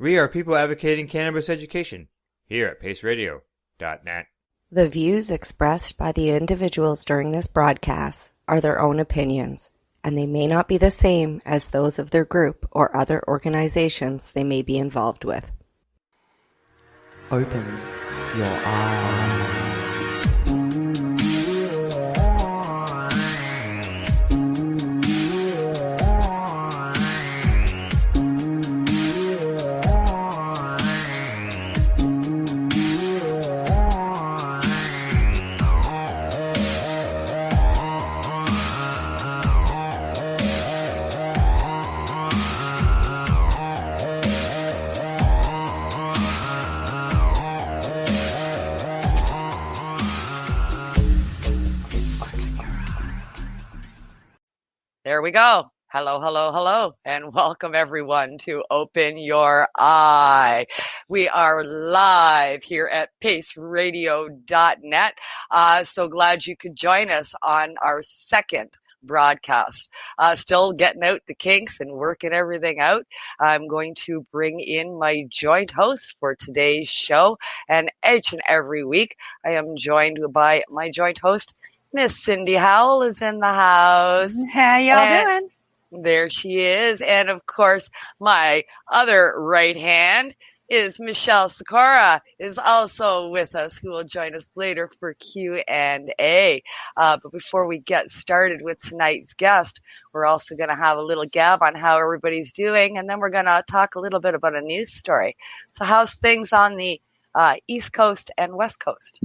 We are people advocating cannabis education here at paceradio.net. The views expressed by the individuals during this broadcast are their own opinions, and they may not be the same as those of their group or other organizations they may be involved with. Open your eyes. There we go. Hello, hello, hello, and welcome everyone to Open Your Eye. We are live here at paceradio.net. So glad you could join us on our second broadcast. Still getting out the kinks and working everything out. I'm going to bring in my joint host for today's show, and each and every week I am joined by my joint host, Miss Cindy Howell is in the house. How y'all doing? There she is. And of course, my other right hand is Michelle Sikora is also with us, who will join us later for Q&A. But before we get started with tonight's guest, we're also going to have a little gab on how everybody's doing. And then we're going to talk a little bit about a news story. So how's things on the East Coast and West Coast?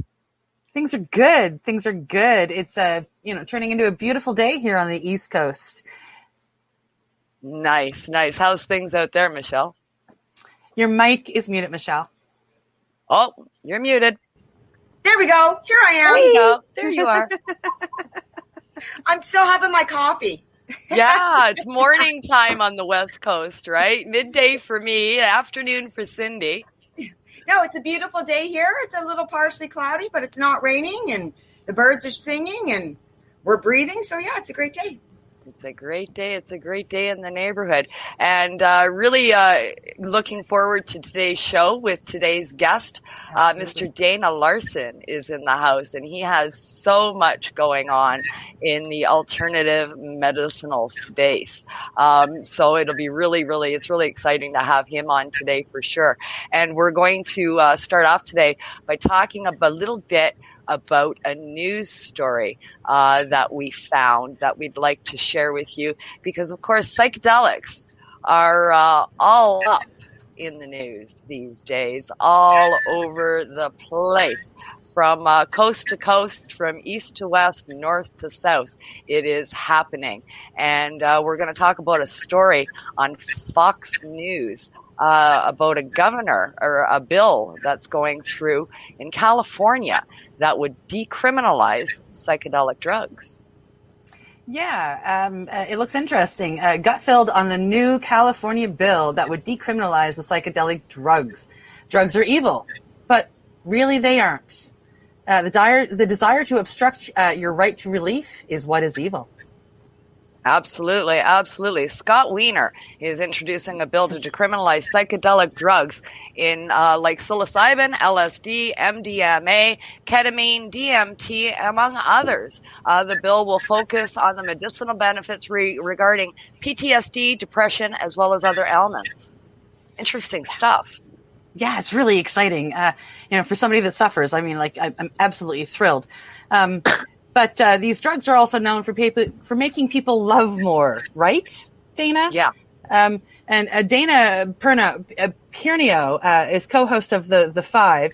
Things are good. Things are good. It's turning into a beautiful day here on the East Coast. Nice, nice. How's things out there, Michelle? Your mic is muted, Michelle. Oh, you're muted. There we go. Here I am. There you go. There you are. I'm still having my coffee. Yeah, it's morning time on the West Coast, right? Midday for me, afternoon for Cindy. No, it's a beautiful day here. It's a little partially cloudy, but it's not raining, and the birds are singing, and we're breathing. So, yeah, it's a great day. It's a great day. It's a great day in the neighborhood. And really looking forward to today's show with today's guest. Mr. Dana Larsen is in the house, and he has so much going on in the alternative medicinal space. So it'll be it's really exciting to have him on today for sure. And we're going to start off today by talking a little bit about a news story that we found that we'd like to share with you, because of course psychedelics are all up in the news these days, all over the place, from coast to coast, from east to west, north to south. It is happening, and we're going to talk about a story on Fox News about a governor or a bill that's going through in California that would decriminalize psychedelic drugs. Yeah, it looks interesting. Gut filled on the new California bill that would decriminalize the psychedelic drugs. Drugs are evil, but really they aren't. The desire to obstruct your right to relief is what is evil. Absolutely, absolutely. Scott Wiener is introducing a bill to decriminalize psychedelic drugs in like psilocybin, LSD, MDMA, ketamine, DMT, among others. The bill will focus on the medicinal benefits regarding PTSD, depression, as well as other ailments. Interesting stuff. Yeah, it's really exciting. For somebody that suffers, I'm absolutely thrilled. But these drugs are also known for making people love more, right, Dana? Yeah. And Dana Pernio is co-host of the Five.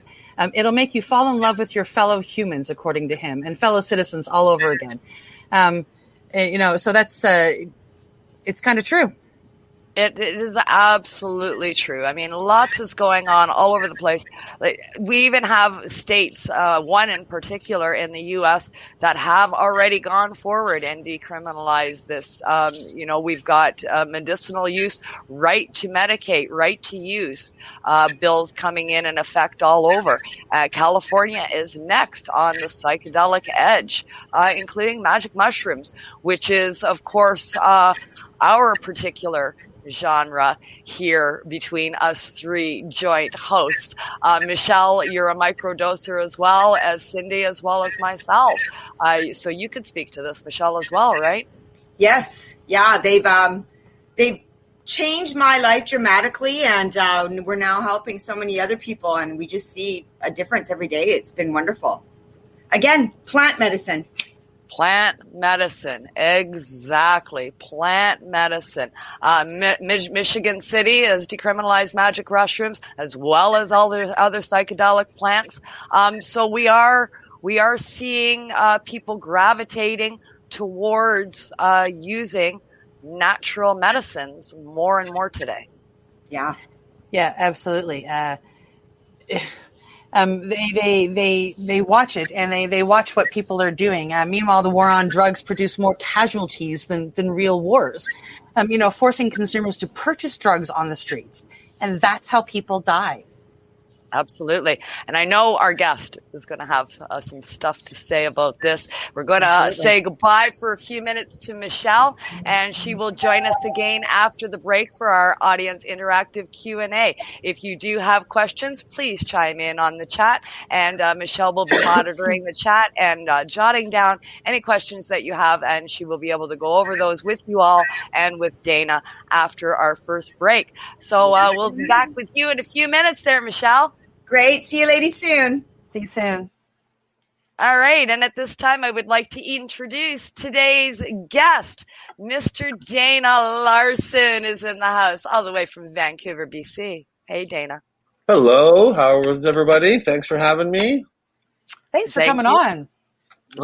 It'll make you fall in love with your fellow humans, according to him, and fellow citizens all over again. So that's it's kind of true. It is absolutely true. I mean, lots is going on all over the place. Like, we even have states, one in particular in the U.S., that have already gone forward and decriminalized this. We've got medicinal use, right to medicate, right to use bills coming in effect all over. California is next on the psychedelic edge, including magic mushrooms, which is, of course, our particular genre here between us three joint hosts. Michelle, you're a microdoser as well as Cindy, as well as myself. So you could speak to this, Michelle, as well, right? Yes, yeah, they've changed my life dramatically, and we're now helping so many other people, and we just see a difference every day. It's been wonderful. Again, plant medicine. Plant medicine, exactly. Plant medicine. Michigan City has decriminalized magic mushrooms as well as all the other psychedelic plants. So we are seeing people gravitating towards using natural medicines more and more today. Yeah. Yeah, absolutely. They watch it, and they watch what people are doing. Meanwhile, the war on drugs produce more casualties than real wars. Forcing consumers to purchase drugs on the streets, and that's how people die. Absolutely. And I know our guest is going to have some stuff to say about this. We're going to say goodbye for a few minutes to Michelle, and she will join us again after the break for our audience interactive Q&A. If you do have questions, please chime in on the chat, and Michelle will be monitoring the chat and jotting down any questions that you have, and she will be able to go over those with you all and with Dana after our first break. So we'll be back with you in a few minutes there, Michelle. Great. See you ladies soon. See you soon. All right. And at this time, I would like to introduce today's guest. Mr. Dana Larsen is in the house all the way from Vancouver, BC. Hey, Dana. Hello. How is everybody? Thanks for having me. Thanks for coming on.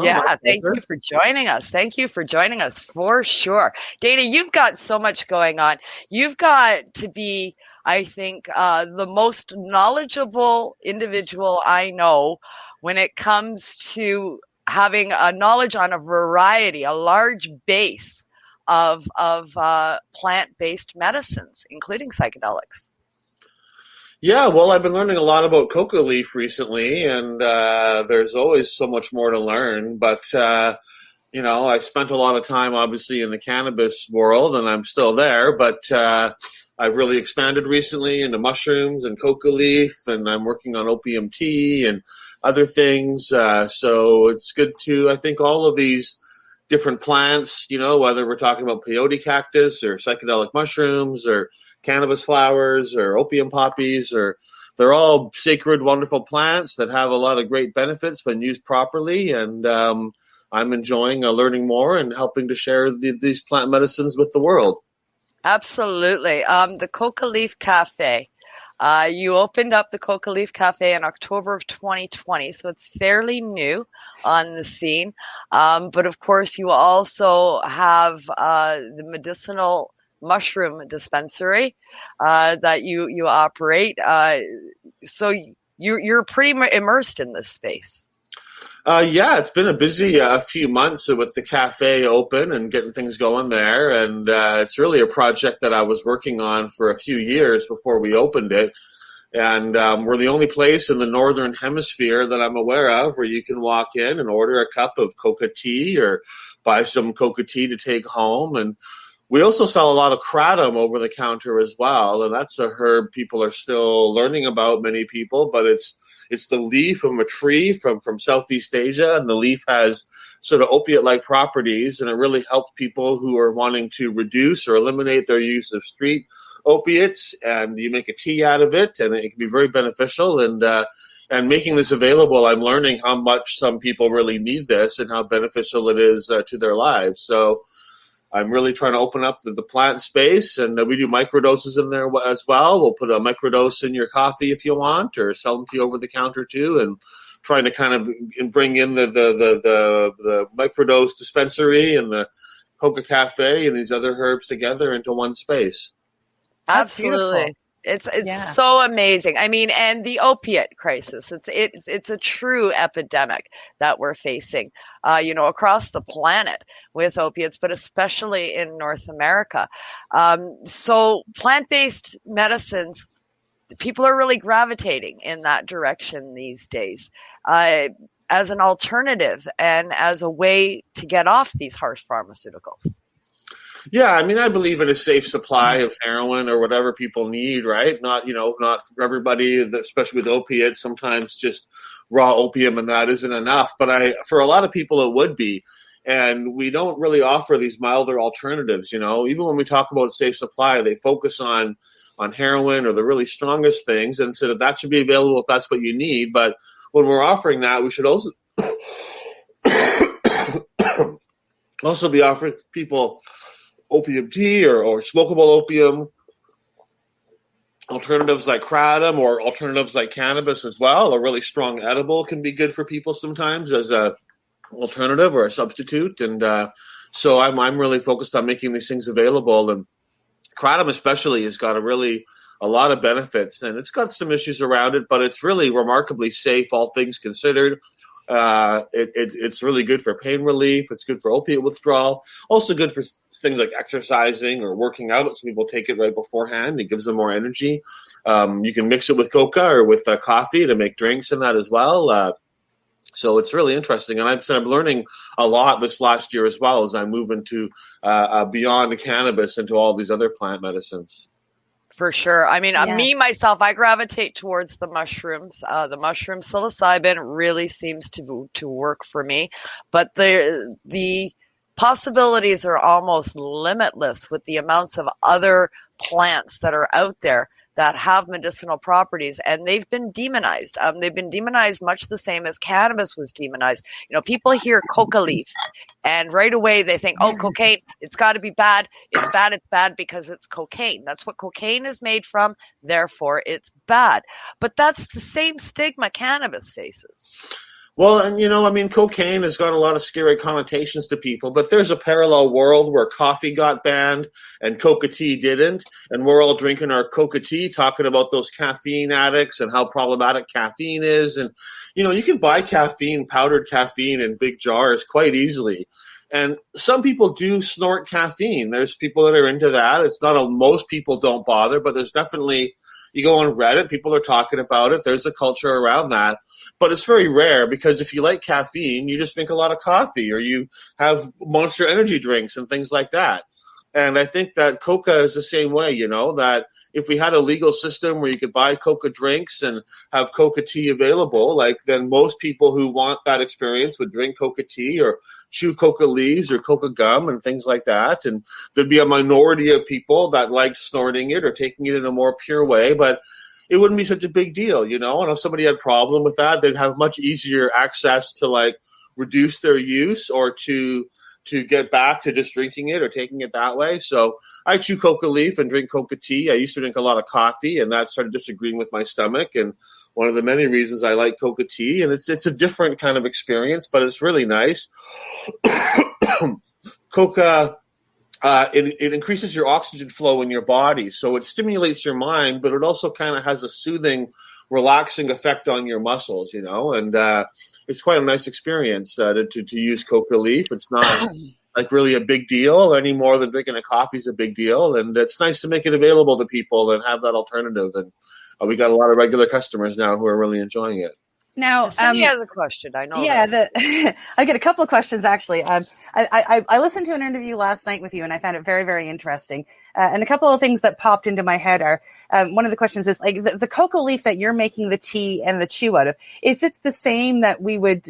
Yeah, thank you for joining us. Thank you for joining us for sure. Dana, you've got so much going on. You've got to be, I think, the most knowledgeable individual I know when it comes to having a knowledge on a variety, a large base of plant-based medicines, including psychedelics. Yeah, well, I've been learning a lot about coca leaf recently, and there's always so much more to learn. But, I spent a lot of time, obviously, in the cannabis world, and I'm still there. But I've really expanded recently into mushrooms and coca leaf, and I'm working on opium tea and other things. So it's good to, I think, all of these different plants, whether we're talking about peyote cactus or psychedelic mushrooms or cannabis flowers or opium poppies, or they're all sacred, wonderful plants that have a lot of great benefits when used properly. And I'm enjoying learning more and helping to share these plant medicines with the world. Absolutely. The Coca Leaf Cafe. You opened up the Coca Leaf Cafe in October of 2020, so it's fairly new on the scene. But of course, you also have the medicinal mushroom dispensary that you operate. So you're pretty immersed in this space. Yeah, it's been a busy few months with the cafe open and getting things going there. And it's really a project that I was working on for a few years before we opened it. And we're the only place in the Northern Hemisphere that I'm aware of where you can walk in and order a cup of coca tea or buy some coca tea to take home. And we also sell a lot of kratom over the counter as well. And that's a herb people are still learning about, many people, but it's the leaf from a tree from Southeast Asia, and the leaf has sort of opiate-like properties, and it really helps people who are wanting to reduce or eliminate their use of street opiates, and you make a tea out of it, and it can be very beneficial. And making this available, I'm learning how much some people really need this and how beneficial it is to their lives. So I'm really trying to open up the plant space, and we do microdoses in there as well. We'll put a microdose in your coffee if you want, or sell them to you over the counter too, and trying to kind of bring in the microdose dispensary and the Coca Cafe and these other herbs together into one space. Absolutely. It's so amazing. I mean, and the opiate crisis, it's a true epidemic that we're facing, across the planet with opiates, but especially in North America. So plant-based medicines, people are really gravitating in that direction these days, as an alternative and as a way to get off these harsh pharmaceuticals. Yeah, I mean, I believe in a safe supply of heroin or whatever people need, right? Not, not for everybody, especially with opiates. Sometimes just raw opium and that isn't enough. But for a lot of people, it would be. And we don't really offer these milder alternatives, Even when we talk about safe supply, they focus on heroin or the really strongest things and so that should be available if that's what you need. But when we're offering that, we should also also be offering people opium tea or smokable opium, alternatives like kratom or alternatives like cannabis as well. A really strong edible can be good for people sometimes as a alternative or a substitute. And so I'm really focused on making these things available. And kratom especially has got a lot of benefits, and it's got some issues around it, but it's really remarkably safe, all things considered. It's really good for pain relief. It's good for opiate withdrawal. Also good for things like exercising or working out. Some people take it right beforehand. It gives them more energy. You can mix it with coca or with coffee to make drinks and that as well. So it's really interesting. And I'm learning a lot this last year as well as I move into beyond cannabis into all these other plant medicines. For sure. I mean, me, myself, I gravitate towards the mushrooms. The mushroom psilocybin really seems to work for me. But the possibilities are almost limitless with the amounts of other plants that are out there that have medicinal properties, and they've been demonized. They've been demonized much the same as cannabis was demonized. People hear coca leaf, and right away they think, oh, cocaine, it's got to be bad. It's bad because it's cocaine. That's what cocaine is made from, therefore it's bad. But that's the same stigma cannabis faces. Well, and cocaine has got a lot of scary connotations to people, but there's a parallel world where coffee got banned and coca tea didn't, and we're all drinking our coca tea, talking about those caffeine addicts and how problematic caffeine is. And, you can buy powdered caffeine in big jars quite easily. And some people do snort caffeine. There's people that are into that. It's not most people don't bother, but there's definitely, you go on Reddit, people are talking about it. There's a culture around that. But it's very rare because if you like caffeine, you just drink a lot of coffee or you have Monster energy drinks and things like that. And I think that coca is the same way, that if we had a legal system where you could buy coca drinks and have coca tea available, then most people who want that experience would drink coca tea or chew coca leaves or coca gum and things like that. And there'd be a minority of people that liked snorting it or taking it in a more pure way, but it wouldn't be such a big deal, And if somebody had a problem with that, they'd have much easier access to reduce their use or to get back to just drinking it or taking it that way. So I chew coca leaf and drink coca tea. I used to drink a lot of coffee, and that started disagreeing with my stomach. And one of the many reasons I like coca tea, and it's a different kind of experience, but it's really nice. Coca, it increases your oxygen flow in your body, so it stimulates your mind, but it also kind of has a soothing, relaxing effect on your muscles, and it's quite a nice experience to use coca leaf. It's not really a big deal any more than drinking a coffee is a big deal, and it's nice to make it available to people and have that alternative. And we got a lot of regular customers now who are really enjoying it. Now, Cindy has a question. I know. Yeah, I get a couple of questions actually. I listened to an interview last night with you, and I found it very, very interesting. And a couple of things that popped into my head are one of the questions is the coca leaf that you're making the tea and the chew out of. Is it the same that we would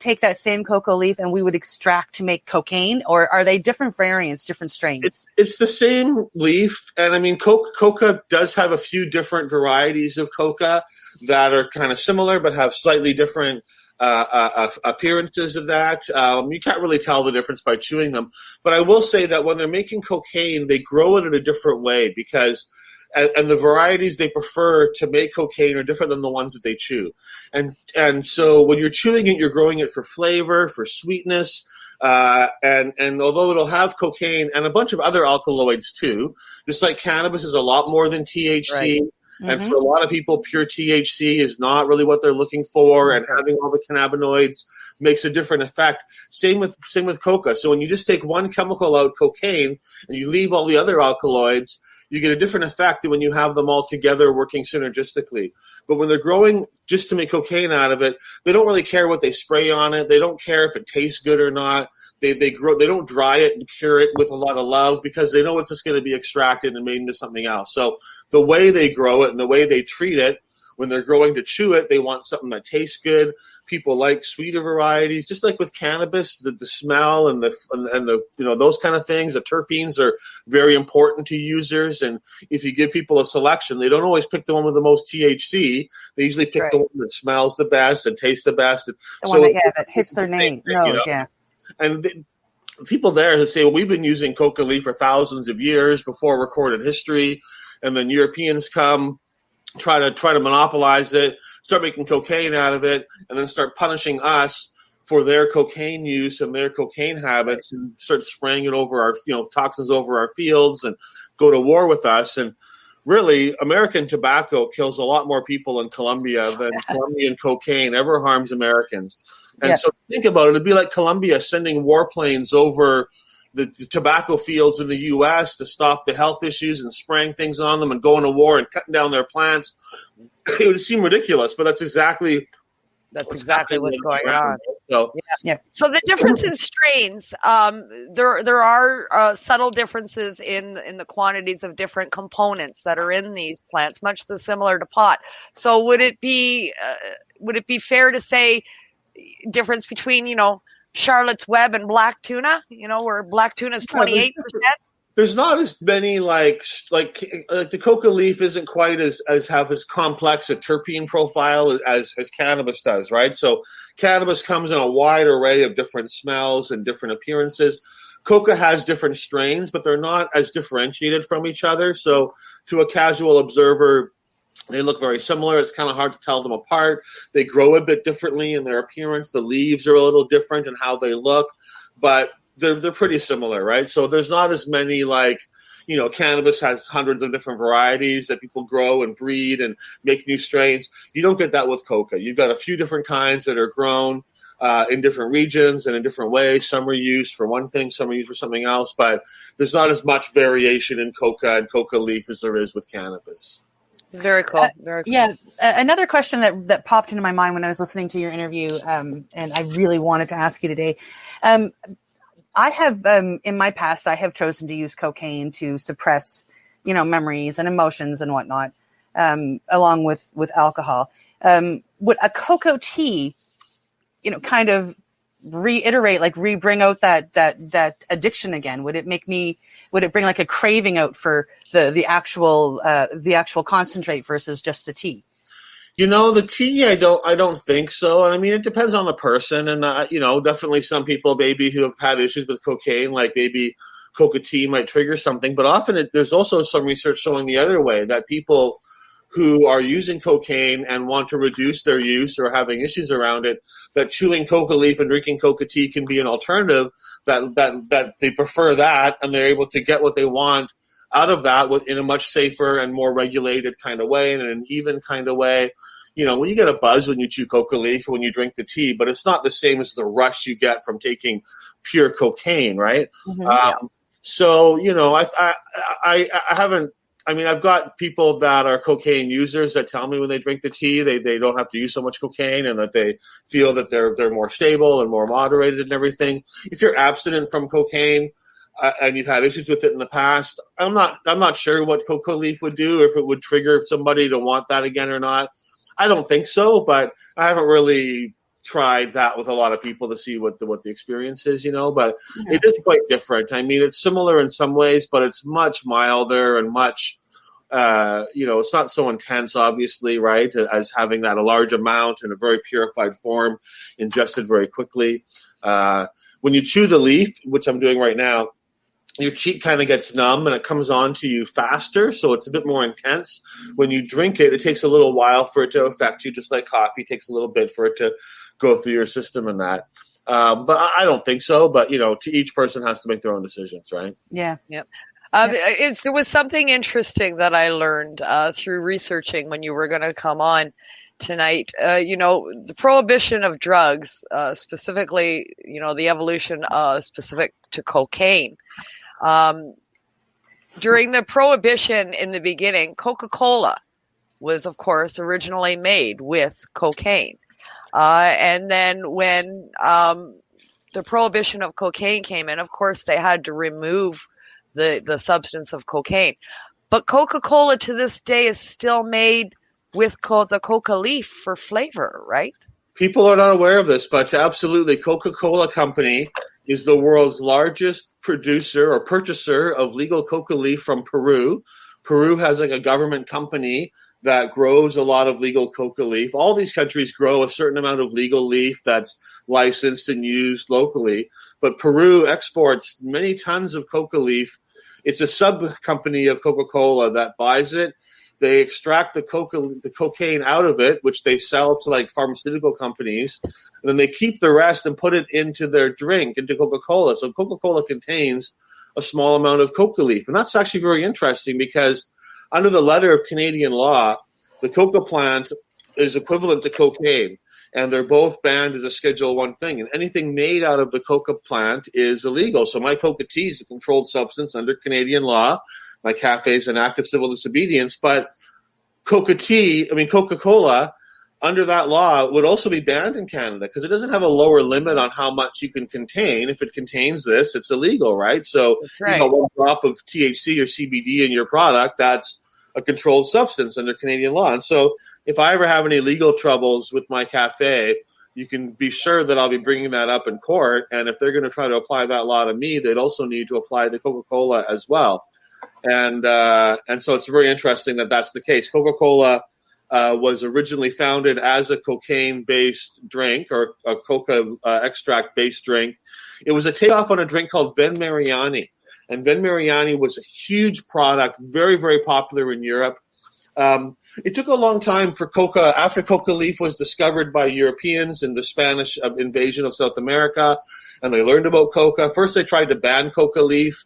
take that same coca leaf and we would extract to make cocaine, or are they different variants, different strains? It's the same leaf, and I mean coca does have a few different varieties of coca that are kind of similar but have slightly different appearances of that. You can't really tell the difference by chewing them. But I will say that when they're making cocaine, they grow it in a different way because and the varieties they prefer to make cocaine are different than the ones that they chew. And so when you're chewing it, you're growing it for flavor, for sweetness. And although it'll have cocaine and a bunch of other alkaloids too, just like cannabis is a lot more than THC. Right. And for a lot of people, pure THC is not really what they're looking for, and having all the cannabinoids makes a different effect. Same with coca. So when you just take one chemical out, cocaine, and you leave all the other alkaloids, you get a different effect than when you have them all together working synergistically. But when they're growing just to make cocaine out of it, they don't really care what they spray on it. They don't care if it tastes good or not. They don't dry it and cure it with a lot of love because they know it's just going to be extracted and made into something else. So the way they grow it and the way they treat it, when they're growing to chew it, they want something that tastes good. People like sweeter varieties, just like with cannabis, the smell and the those kind of things. The terpenes are very important to users, and if you give people a selection, they don't always pick the one with the most THC. They usually pick the one that smells the best and tastes the best. The one that hits their nose, yeah. And people there who say, well, we've been using coca leaf for thousands of years before recorded history, and then Europeans come, try to monopolize it, start making cocaine out of it, and then start punishing us for their cocaine use and their cocaine habits, and start spraying it over our toxins over our fields and go to war with us. And really, American tobacco kills a lot more people in Colombia than Colombian cocaine ever harms Americans. And so think about it, it'd be like Colombia sending warplanes over the tobacco fields in the U.S. to stop the health issues and spraying things on them and going to war and cutting down their plants. It would seem ridiculous, but that's exactly what's going on. So, So the difference in strains, there are subtle differences in the quantities of different components that are in these plants, much similar to pot. So would it be fair to say difference between Charlotte's Web and black tuna, where black tuna is 28%? There's not as many like the coca leaf isn't quite as complex a terpene profile as cannabis does, right? So cannabis comes in a wide array of different smells and different appearances. Coca has different strains, but they're not as differentiated from each other. So to a casual observer, they look very similar. It's kind of hard to tell them apart. They grow a bit differently in their appearance. The leaves are a little different in how they look, but they're pretty similar, right? So there's not as many cannabis has hundreds of different varieties that people grow and breed and make new strains. You don't get that with coca. You've got a few different kinds that are grown in different regions and in different ways. Some are used for one thing, some are used for something else, but there's not as much variation in coca and coca leaf as there is with cannabis. Very cool. Very cool. Yeah. Another question that popped into my mind when I was listening to your interview, and I really wanted to ask you today. I have, in my past, I have chosen to use cocaine to suppress, memories and emotions and whatnot, along with alcohol. Would a cocoa tea, kind of bring out that addiction again? Would it bring like a craving out for the actual concentrate versus just the tea? The tea, I don't think so. And I mean, it depends on the person. And, definitely some people maybe who have had issues with cocaine, like maybe coca tea might trigger something. But often there's also some research showing the other way, that people who are using cocaine and want to reduce their use or having issues around it, that chewing coca leaf and drinking coca tea can be an alternative, that they prefer that and they're able to get what they want out of that in a much safer and more regulated kind of way and in an even kind of way. When you get a buzz when you chew coca leaf or when you drink the tea, but it's not the same as the rush you get from taking pure cocaine, right? Mm-hmm. So, I haven't, I've got people that are cocaine users that tell me when they drink the tea, they don't have to use so much cocaine and that they feel that they're more stable and more moderated and everything. If you're abstinent from cocaine, and you've had issues with it in the past, I'm not sure what coca leaf would do, if it would trigger somebody to want that again or not. I don't think so, but I haven't really tried that with a lot of people to see what the experience is, but it is quite different. It's similar in some ways, but it's much milder and much, it's not so intense, obviously, right, as having that a large amount in a very purified form, ingested very quickly. When you chew the leaf, which I'm doing right now, your cheek kind of gets numb and it comes on to you faster, so it's a bit more intense. When you drink it, it takes a little while for it to affect you, just like coffee. It takes a little bit for it to go through your system and that. But I don't think so. But, to each person has to make their own decisions, right? Yeah. Yep. There was something interesting that I learned through researching when you were going to come on tonight. The prohibition of drugs, specifically, the evolution specific to cocaine. During the Prohibition in the beginning, Coca-Cola was, of course, originally made with cocaine. And then when the prohibition of cocaine came in, of course, they had to remove the substance of cocaine. But Coca-Cola to this day is still made with the coca leaf for flavor, right? People are not aware of this, but absolutely, Coca-Cola Company is the world's largest producer or purchaser of legal coca leaf from Peru. Peru has like a government company that grows a lot of legal coca leaf. All these countries grow a certain amount of legal leaf that's licensed and used locally. But Peru exports many tons of coca leaf. It's a sub-company of Coca-Cola that buys it. They extract the cocaine out of it, which they sell to like pharmaceutical companies. And then they keep the rest and put it into their drink, into Coca-Cola. So Coca-Cola contains a small amount of coca leaf. And that's actually very interesting because under the letter of Canadian law, the coca plant is equivalent to cocaine. And they're both banned as a Schedule I thing. And anything made out of the coca plant is illegal. So my coca tea is a controlled substance under Canadian law. My cafe is an act of civil disobedience. But Coca-Cola, under that law, would also be banned in Canada because it doesn't have a lower limit on how much you can contain. If it contains this, it's illegal, right? So right. One drop of THC or CBD in your product, that's a controlled substance under Canadian law. And so if I ever have any legal troubles with my cafe, you can be sure that I'll be bringing that up in court. And if they're going to try to apply that law to me, they'd also need to apply to Coca-Cola as well. And so it's very interesting that that's the case. Coca-Cola was originally founded as a cocaine-based drink or a coca extract-based drink. It was a takeoff on a drink called Ven Mariani. And Ven Mariani was a huge product, very, very popular in Europe. It took a long time for coca, after coca leaf was discovered by Europeans in the Spanish invasion of South America, and they learned about coca. First, they tried to ban coca leaf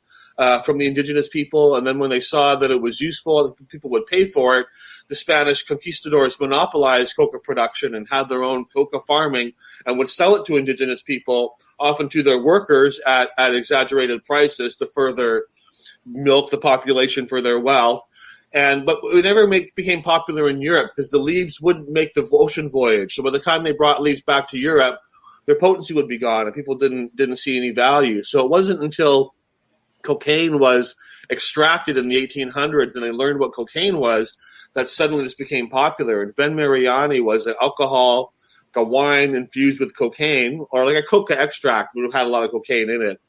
from the indigenous people, and then when they saw that it was useful, people would pay for it, the Spanish conquistadors monopolized coca production and had their own coca farming and would sell it to indigenous people, often to their workers at exaggerated prices to further milk the population for their wealth. But it never became popular in Europe because the leaves wouldn't make the ocean voyage. So by the time they brought leaves back to Europe, their potency would be gone and people didn't see any value. So it wasn't until cocaine was extracted in the 1800s and they learned what cocaine was that suddenly this became popular. And Ven Mariani was an alcohol, like a wine infused with cocaine, or like a coca extract, which had a lot of cocaine in it.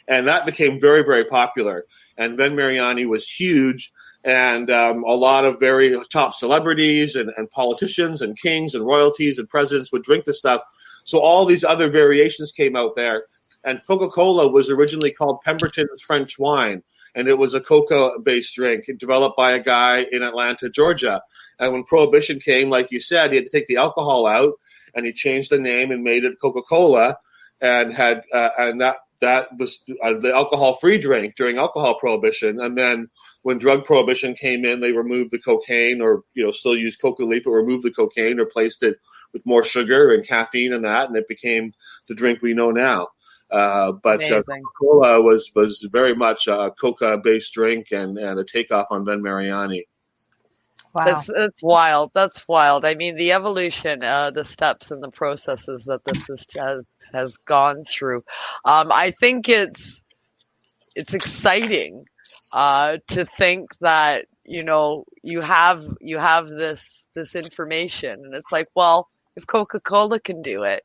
And that became very, very popular. And Ven Mariani was huge. And a lot of very top celebrities and politicians and kings and royalties and presidents would drink this stuff. So all these other variations came out there. And Coca-Cola was originally called Pemberton's French wine. And it was a coca-based drink developed by a guy in Atlanta, Georgia. And when Prohibition came, like you said, he had to take the alcohol out. And he changed the name and made it Coca-Cola. And that was the alcohol-free drink during alcohol prohibition. And then when drug prohibition came in, they removed the cocaine or, still used coca leaf, but removed the cocaine, replaced it with more sugar and caffeine and that, and it became the drink we know now. But Coca-Cola was very much a coca-based drink and a takeoff on Ven Mariani. Wow. That's wild. That's wild. I mean, the evolution, the steps and the processes that this has gone through. I think it's exciting to think that you have this information, and it's like, well, if Coca-Cola can do it,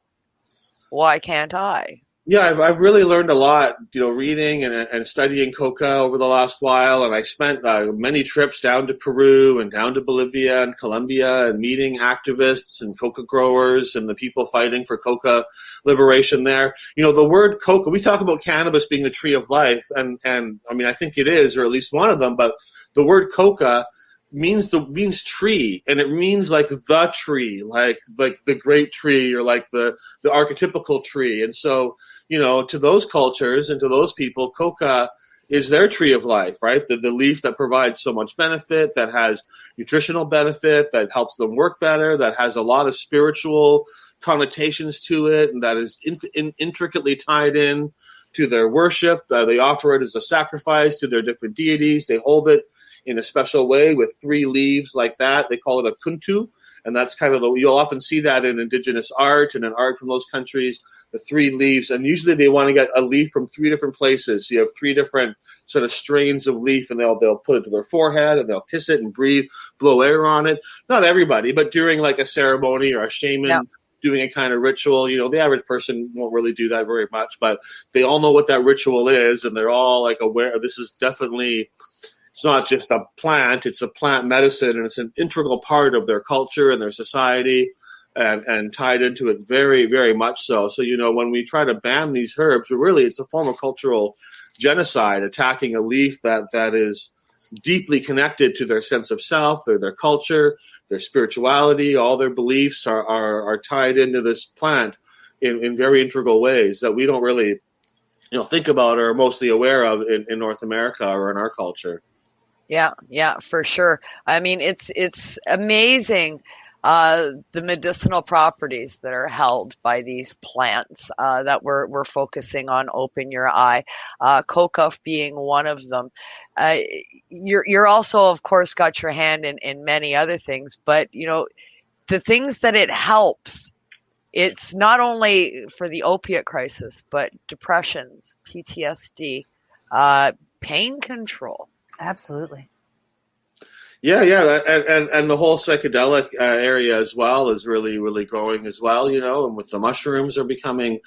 why can't I? Yeah, I've really learned a lot, reading and studying coca over the last while. And I spent many trips down to Peru and down to Bolivia and Colombia and meeting activists and coca growers and the people fighting for coca liberation there. The word coca, we talk about cannabis being the tree of life. And I mean, I think it is, or at least one of them. But the word coca means tree, and it means like the tree, like the great tree, or like the archetypical tree. And so, to those cultures and to those people, coca is their tree of life, right? The leaf that provides so much benefit, that has nutritional benefit, that helps them work better, that has a lot of spiritual connotations to it, and that is intricately tied in to their worship. They offer it as a sacrifice to their different deities. They hold it in a special way with 3 leaves like that. They call it a kuntu. And that's kind of you'll often see that in indigenous art and in art from those countries, the 3 leaves. And usually they want to get a leaf from 3 different places. So you have 3 different sort of strains of leaf, and they'll put it to their forehead and they'll kiss it and breathe, blow air on it. Not everybody, but during like a ceremony or a shaman doing a kind of ritual, the average person won't really do that very much, but they all know what that ritual is. And they're all like aware this is definitely, it's not just a plant, it's a plant medicine, and it's an integral part of their culture and their society, and tied into it very, very much so. So, when we try to ban these herbs, it's a form of cultural genocide, attacking a leaf that is deeply connected to their sense of self, or their culture, their spirituality. All their beliefs are tied into this plant in very integral ways that we don't really think about or are mostly aware of in North America or in our culture. Yeah, for sure. I mean, it's amazing the medicinal properties that are held by these plants that we're focusing on. Open your eye, coca being one of them. You're also, of course, got your hand in many other things, but the things that it helps. It's not only for the opiate crisis, but depressions, PTSD, pain control. Absolutely. Yeah, and the whole psychedelic area as well is really, really growing as well, and with the mushrooms are becoming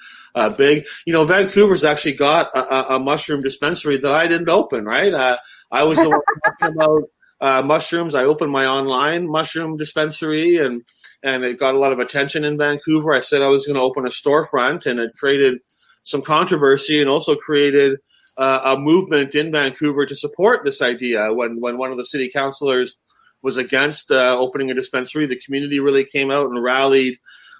big. Vancouver's actually got a mushroom dispensary that I didn't open, right? I was the one talking about mushrooms. I opened my online mushroom dispensary, and it got a lot of attention in Vancouver. I said I was going to open a storefront, and it created some controversy and also created a movement in Vancouver to support this idea. When one of the city councillors was against opening a dispensary, the community really came out and rallied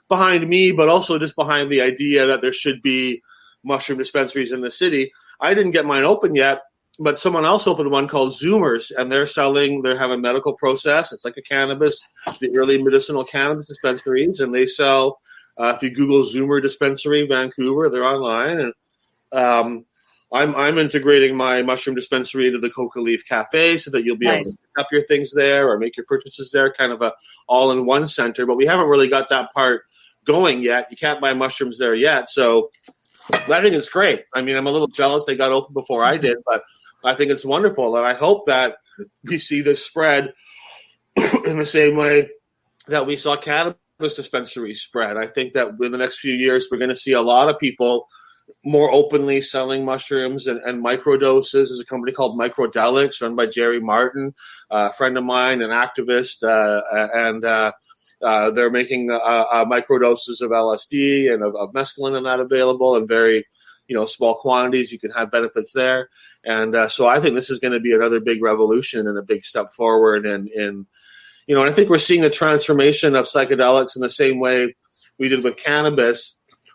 behind me, but also just behind the idea that there should be mushroom dispensaries in the city. I didn't get mine open yet, but someone else opened one called Zoomers, and they have a medical process. It's like a cannabis, the early medicinal cannabis dispensaries, and they sell, if you Google Zoomer dispensary Vancouver, they're online. And I'm integrating my mushroom dispensary into the Coca Leaf Cafe so that you'll be able to pick up your things there or make your purchases there, kind of a all-in-one center. But we haven't really got that part going yet. You can't buy mushrooms there yet. So I think it's great. I mean, I'm a little jealous they got open before I did, but I think it's wonderful. And I hope that we see this spread in the same way that we saw cannabis dispensaries spread. I think that in the next few years, we're going to see a lot of people more openly selling mushrooms and microdoses. There's a company called Microdelics run by Jerry Martin, a friend of mine, an activist, and they're making microdoses of LSD and of mescaline and that available in very small quantities. You can have benefits there. And so I think this is going to be another big revolution and a big step forward. And I think we're seeing the transformation of psychedelics in the same way we did with cannabis,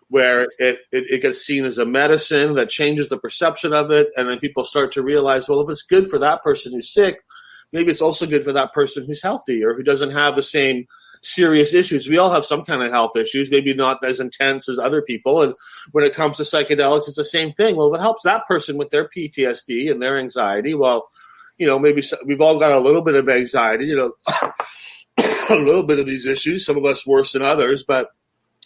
where it gets seen as a medicine that changes the perception of it. And then people start to realize, well, if it's good for that person who's sick, maybe it's also good for that person who's healthy or who doesn't have the same serious issues. We all have some kind of health issues, maybe not as intense as other people. And when it comes to psychedelics, it's the same thing. Well, if it helps that person with their PTSD and their anxiety, well, maybe we've all got a little bit of anxiety, a little bit of these issues, some of us worse than others, but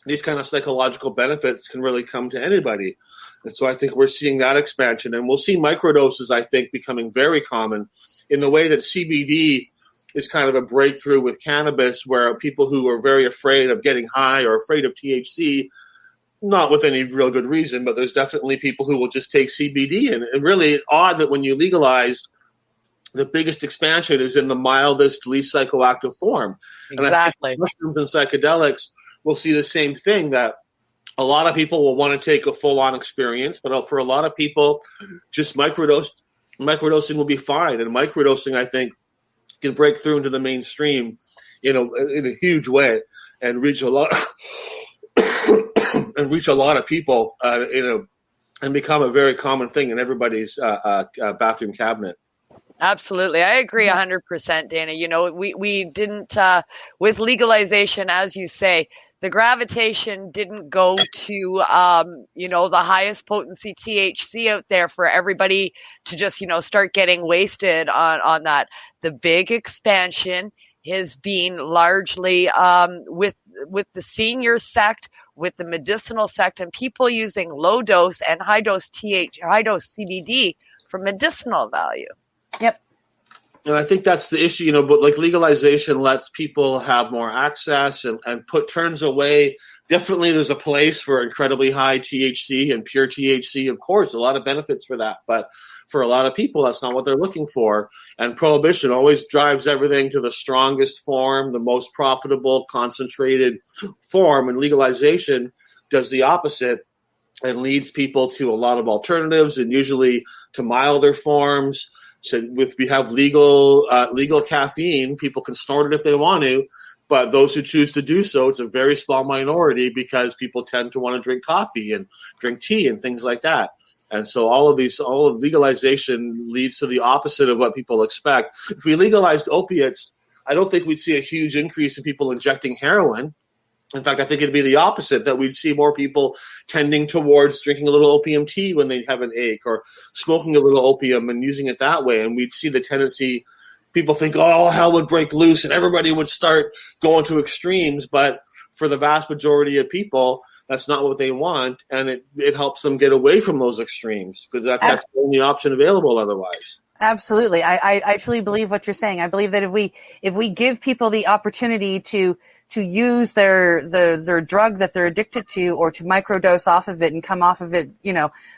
these kind of psychological benefits can really come to anybody. And so I think we're seeing that expansion. And we'll see microdoses, I think, becoming very common in the way that CBD is kind of a breakthrough with cannabis, where people who are very afraid of getting high or afraid of THC, not with any real good reason, but there's definitely people who will just take CBD. And really odd that when you legalize, the biggest expansion is in the mildest, least psychoactive form. Exactly. And I think mushrooms and psychedelics will see the same thing, that a lot of people will want to take a full-on experience, but for a lot of people, just microdosing will be fine. And microdosing, I think, can break through into the mainstream, in a huge way, and reach a lot, of people, and become a very common thing in everybody's bathroom cabinet. Absolutely. I agree 100%, Dana. We didn't, with legalization, as you say, the gravitation didn't go to, the highest potency THC out there for everybody to just, start getting wasted on that. The big expansion has been largely with the senior sect, with the medicinal sect, and people using low dose and high dose CBD for medicinal value. Yep. And I think that's the issue, but like legalization lets people have more access and turns away. Definitely there's a place for incredibly high THC and pure THC. Of course, a lot of benefits for that. But for a lot of people, that's not what they're looking for. And prohibition always drives everything to the strongest form, the most profitable, concentrated form. And legalization does the opposite and leads people to a lot of alternatives and usually to milder forms. So we have legal caffeine, people can snort it if they want to, but those who choose to do so, it's a very small minority because people tend to want to drink coffee and drink tea and things like that. And so all of legalization leads to the opposite of what people expect. If we legalized opiates, I don't think we'd see a huge increase in people injecting heroin. In fact, I think it'd be the opposite, that we'd see more people tending towards drinking a little opium tea when they have an ache or smoking a little opium and using it that way. And we'd see the tendency, people think, oh, hell would break loose and everybody would start going to extremes. But for the vast majority of people, that's not what they want. And it helps them get away from those extremes because that's the only option available otherwise. Absolutely. I truly believe what you're saying. I believe that if we give people the opportunity to use their drug that they're addicted to or to microdose off of it and come off of it,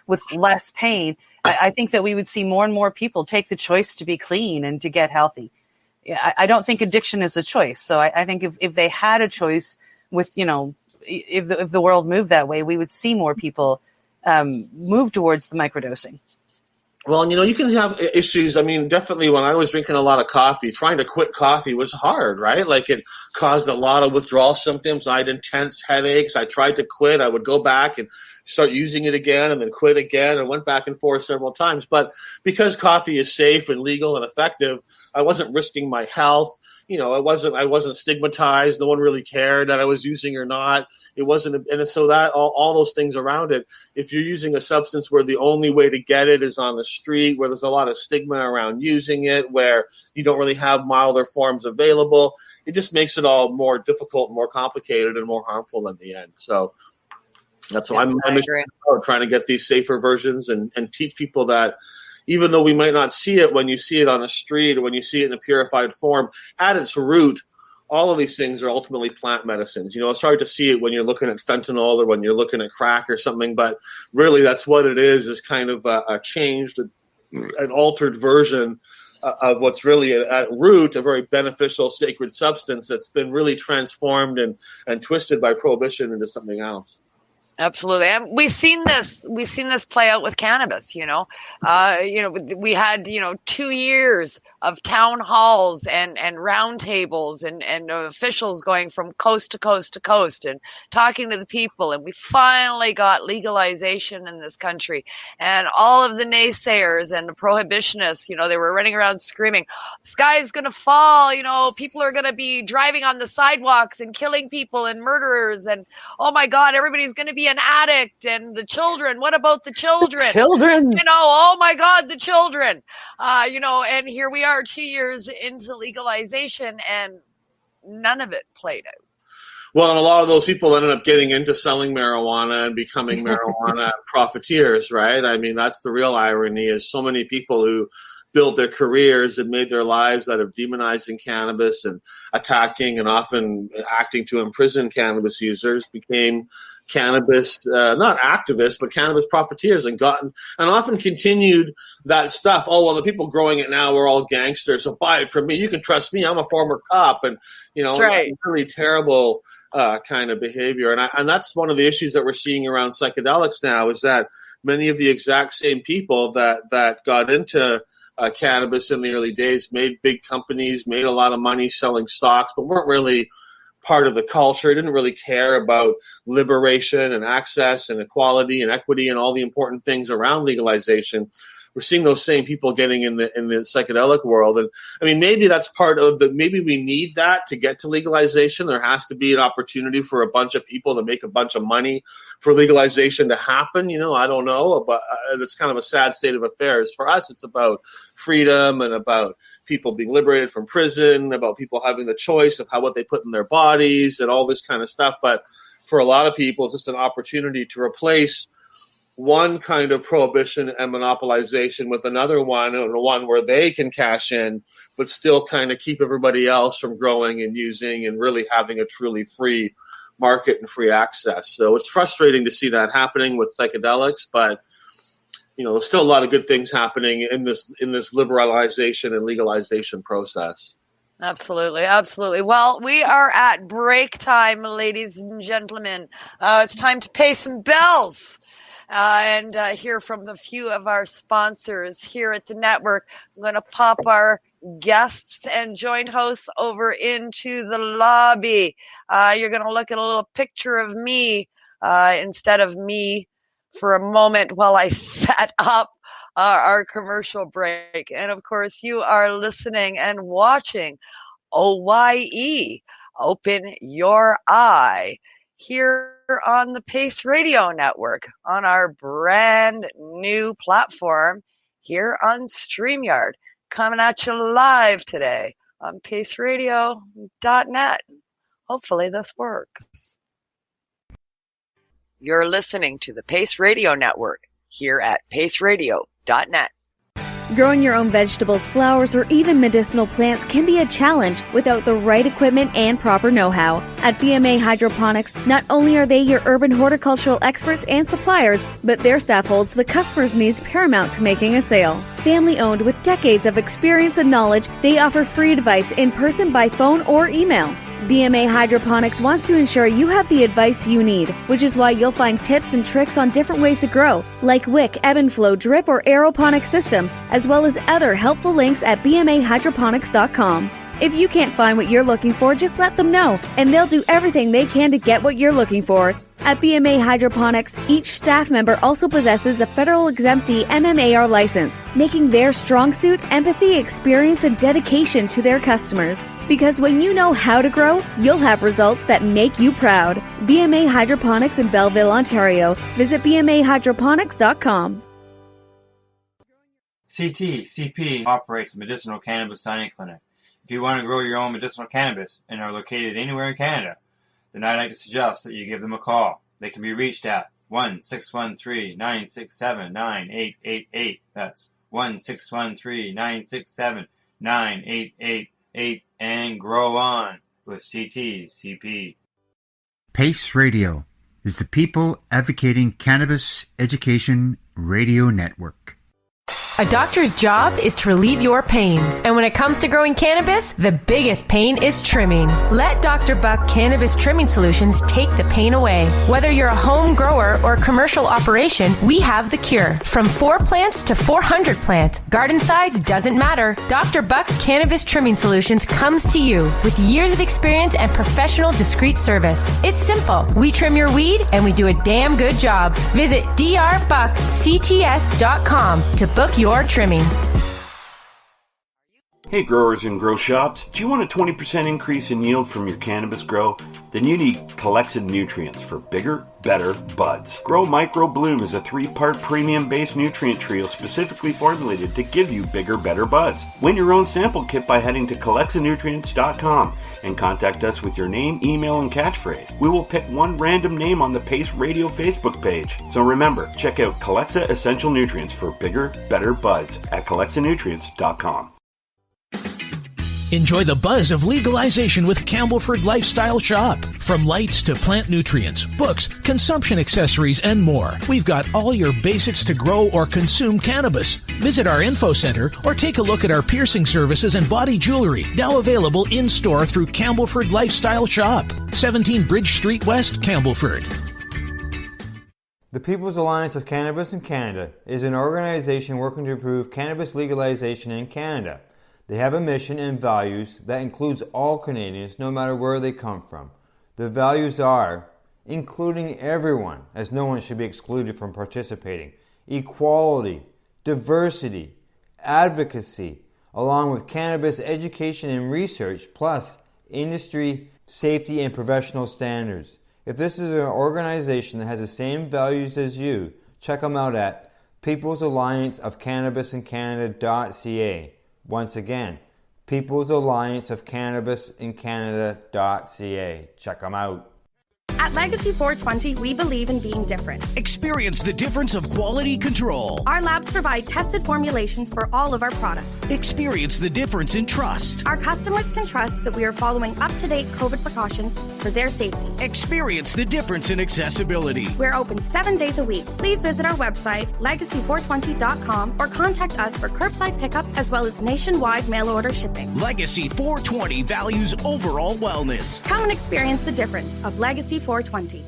with less pain, I think that we would see more and more people take the choice to be clean and to get healthy. I don't think addiction is a choice. So I think if they had a choice with, if the world moved that way, we would see more people move towards the microdosing. Well, and you can have issues. I mean, definitely when I was drinking a lot of coffee, trying to quit coffee was hard, right? Like it caused a lot of withdrawal symptoms. I had intense headaches. I tried to quit. I would go back and start using it again and then quit again and went back and forth several times. But because coffee is safe and legal and effective, I wasn't risking my health. I wasn't stigmatized. No one really cared that I was using or not. It wasn't, and so that all those things around it. If you're using a substance where the only way to get it is on the street, where there's a lot of stigma around using it, where you don't really have milder forms available, it just makes it all more difficult, more complicated, and more harmful in the end. So that's why I'm trying to get these safer versions and teach people that even though we might not see it when you see it on the street or when you see it in a purified form, at its root, all of these things are ultimately plant medicines. It's hard to see it when you're looking at fentanyl or when you're looking at crack or something, but really that's what it is kind of a changed, an altered version of what's really at root a very beneficial sacred substance that's been really transformed and twisted by prohibition into something else. Absolutely. And we've seen this play out with cannabis, we had, 2 years of town halls and roundtables and officials going from coast to coast to coast and talking to the people. And we finally got legalization in this country, and all of the naysayers and the prohibitionists, they were running around screaming, sky's going to fall, people are going to be driving on the sidewalks and killing people and murderers. And, oh my God, everybody's going to be an addict, and the children, what about the children? Oh my God, the children, and here we are 2 years into legalization and none of it played out. Well, and a lot of those people ended up getting into selling marijuana and becoming marijuana profiteers, right? I mean, that's the real irony, is so many people who built their careers and made their lives out of demonizing cannabis and attacking and often acting to imprison cannabis users became cannabis, not activists, but cannabis profiteers and often continued that stuff. Oh, well, the people growing it now are all gangsters, so buy it from me. You can trust me. I'm a former cop. And, That's right. Really terrible kind of behavior. And that's one of the issues that we're seeing around psychedelics now, is that many of the exact same people that got into cannabis in the early days made big companies, made a lot of money selling stocks, but weren't really part of the culture, didn't really care about liberation and access and equality and equity and all the important things around legalization. We're we're seeing those same people getting in the psychedelic world. And I mean, maybe that's part of maybe we need that to get to legalization. There has to be an opportunity for a bunch of people to make a bunch of money for legalization to happen. I don't know, but it's kind of a sad state of affairs. For us, it's about freedom and about people being liberated from prison, about people having the choice of what they put in their bodies and all this kind of stuff. But for a lot of people, it's just an opportunity to replace one kind of prohibition and monopolization with another one, and one where they can cash in, but still kind of keep everybody else from growing and using and really having a truly free market and free access. So it's frustrating to see that happening with psychedelics, but there's still a lot of good things happening in this liberalization and legalization process. Absolutely, absolutely. Well, we are at break time, ladies and gentlemen. It's time to pay some bills. And hear from a few of our sponsors here at the network. I'm going to pop our guests and joint hosts over into the lobby. You're going to look at a little picture of me instead of me for a moment while I set up our commercial break. And of course, you are listening and watching OYE, Open Your Eye, here on the Pace Radio Network on our brand new platform here on StreamYard, coming at you live today on paceradio.net. Hopefully this works. You're listening to the Pace Radio Network here at paceradio.net. Growing your own vegetables, flowers, or even medicinal plants can be a challenge without the right equipment and proper know-how. At BMA Hydroponics, not only are they your urban horticultural experts and suppliers, but their staff holds the customer's needs paramount to making a sale. Family-owned with decades of experience and knowledge, they offer free advice in person, by phone, or email. BMA Hydroponics wants to ensure you have the advice you need, which is why you'll find tips and tricks on different ways to grow, like wick, ebb and flow, drip, or aeroponic system, as well as other helpful links at bmahydroponics.com. If you can't find what you're looking for, just let them know, and they'll do everything they can to get what you're looking for. At BMA Hydroponics, each staff member also possesses a federal exemptee MMAR license, making their strong suit empathy, experience, and dedication to their customers. Because when you know how to grow, you'll have results that make you proud. BMA Hydroponics in Belleville, Ontario. Visit bmahydroponics.com. CP operates a medicinal cannabis signing clinic. If you want to grow your own medicinal cannabis and are located anywhere in Canada, then I'd like to suggest that you give them a call. They can be reached at 1-613-967-9888. That's 1-613-967-9888. And grow on with CP. Pace Radio is the people advocating cannabis education radio network. A doctor's job is to relieve your pains. And when it comes to growing cannabis, the biggest pain is trimming. Let Dr. Buck Cannabis Trimming Solutions take the pain away. Whether you're a home grower or commercial operation, we have the cure. From 4 plants to 400 plants, garden size doesn't matter. Dr. Buck Cannabis Trimming Solutions comes to you with years of experience and professional discreet service. It's simple. We trim your weed and we do a damn good job. Visit drbuckcts.com to book your trimming. Hey growers and grow shops, do you want a 20% increase in yield from your cannabis grow? Then you need Calexa nutrients for bigger, better buds. Grow Micro Bloom is a 3-part premium-based nutrient trio specifically formulated to give you bigger, better buds. Win your own sample kit by heading to CalexaNutrients.com and contact us with your name, email, and catchphrase. We will pick one random name on the Pace Radio Facebook page. So remember, check out Calexa Essential Nutrients for bigger, better buds at CalexaNutrients.com. Enjoy the buzz of legalization with Campbellford Lifestyle Shop. From lights to plant nutrients, books, consumption accessories, and more, we've got all your basics to grow or consume cannabis. Visit our info center or take a look at our piercing services and body jewelry, now available in-store through Campbellford Lifestyle Shop, 17 Bridge Street West, Campbellford. The People's Alliance of Cannabis in Canada is an organization working to improve cannabis legalization in Canada. They have a mission and values that includes all Canadians, no matter where they come from. The values are including everyone, as no one should be excluded from participating, equality, diversity, advocacy, along with cannabis education and research, plus industry, safety, and professional standards. If this is an organization that has the same values as you, check them out at People's Alliance of Cannabis in Canada.ca. Once again, People's Alliance of Cannabis in Canada.ca. Check them out. At Legacy 420, we believe in being different. Experience the difference of quality control. Our labs provide tested formulations for all of our products. Experience the difference in trust. Our customers can trust that we are following up-to-date COVID precautions for their safety. Experience the difference in accessibility. We're open 7 days a week. Please visit our website, legacy420.com, or contact us for curbside pickup as well as nationwide mail order shipping. Legacy 420 values overall wellness. Come and experience the difference of Legacy 420.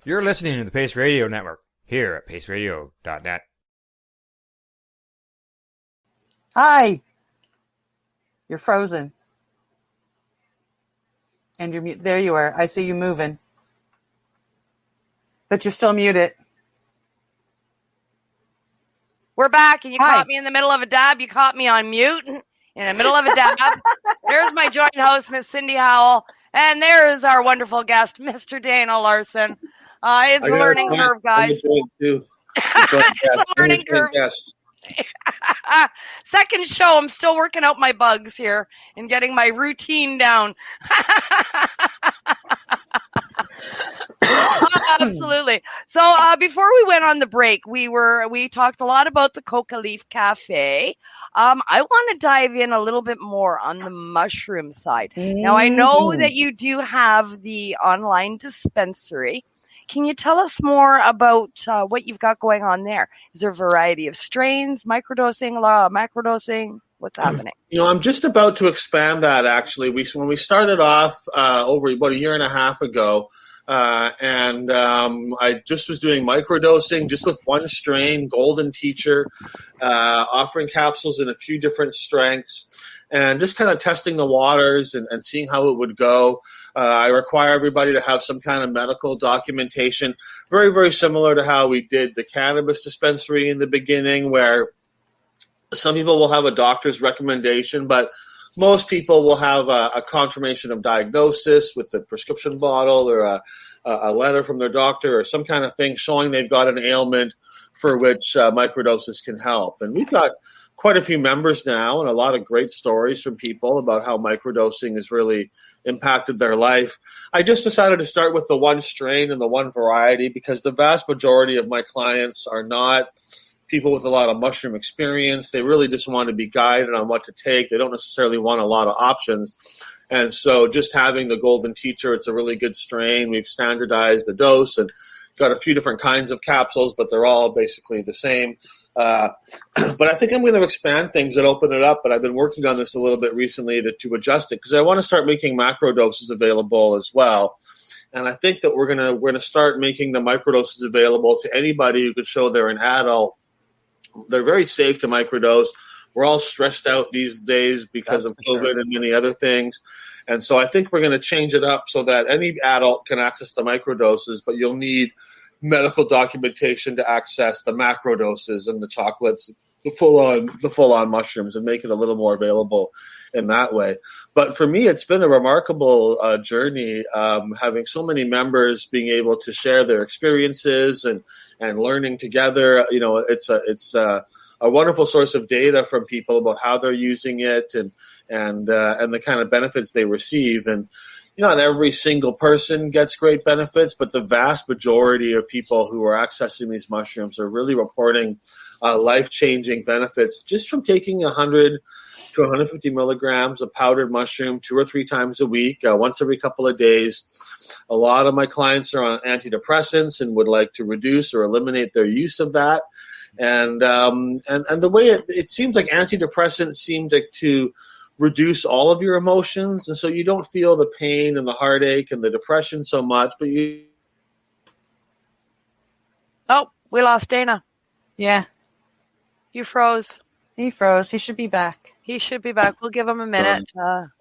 You're listening to the Pace Radio Network here at paceradio.net. Hi. You're frozen. And you're mute. There you are. I see you moving. But you're still muted. We're back, and you caught me in the middle of a dab. You caught me on mute in the middle of a dab. There's my joint host, Miss Cindy Howell. And there is our wonderful guest, Mr. Dana Larsen. It's a learning curve, guys. It's a learning curve. Second show, I'm still working out my bugs here and getting my routine down. Absolutely. So before we went on the break, we talked a lot about the Coca Leaf Cafe. I want to dive in a little bit more on the mushroom side. Now, I know that you do have the online dispensary. Can you tell us more about what you've got going on there? Is there a variety of strains, microdosing, macrodosing? What's happening? I'm just about to expand that, actually. When we started off over about a year and a half ago, and I just was doing microdosing just with one strain, Golden Teacher, offering capsules in a few different strengths, and just kind of testing the waters and seeing how it would go. I require everybody to have some kind of medical documentation, very, very similar to how we did the cannabis dispensary in the beginning, where some people will have a doctor's recommendation, but most people will have a confirmation of diagnosis with the prescription bottle or a letter from their doctor or some kind of thing showing they've got an ailment for which microdoses can help. And we've got quite a few members now and a lot of great stories from people about how microdosing has really impacted their life. I just decided to start with the one strain and the one variety because the vast majority of my clients are not people with a lot of mushroom experience. They really just want to be guided on what to take. They don't necessarily want a lot of options. And so just having the Golden Teacher, it's a really good strain. We've standardized the dose and got a few different kinds of capsules, but they're all basically the same. But I think I'm going to expand things and open it up. But I've been working on this a little bit recently to adjust it because I want to start making macro doses available as well. And I think that we're going to start making the microdoses available to anybody who could show they're an adult. They're very safe to microdose. We're all stressed out these days because of COVID and many other things. And so I think we're going to change it up so that any adult can access the microdoses, but you'll need medical documentation to access the macrodoses and the chocolates, the full-on mushrooms, and make it a little more available in that way. But for me, it's been a remarkable journey, having so many members being able to share their experiences and learning together. It's a wonderful source of data from people about how they're using it and the kind of benefits they receive. And not every single person gets great benefits, but the vast majority of people who are accessing these mushrooms are really reporting life-changing benefits just from taking 100 to 150 milligrams of powdered mushroom 2 or 3 times a week, once every couple of days. A lot of my clients are on antidepressants and would like to reduce or eliminate their use of that. And the way it seems like antidepressants seem to reduce all of your emotions, and so you don't feel the pain and the heartache and the depression so much. But we lost Dana. Yeah, you froze. He froze. He should be back. We'll give him a minute. There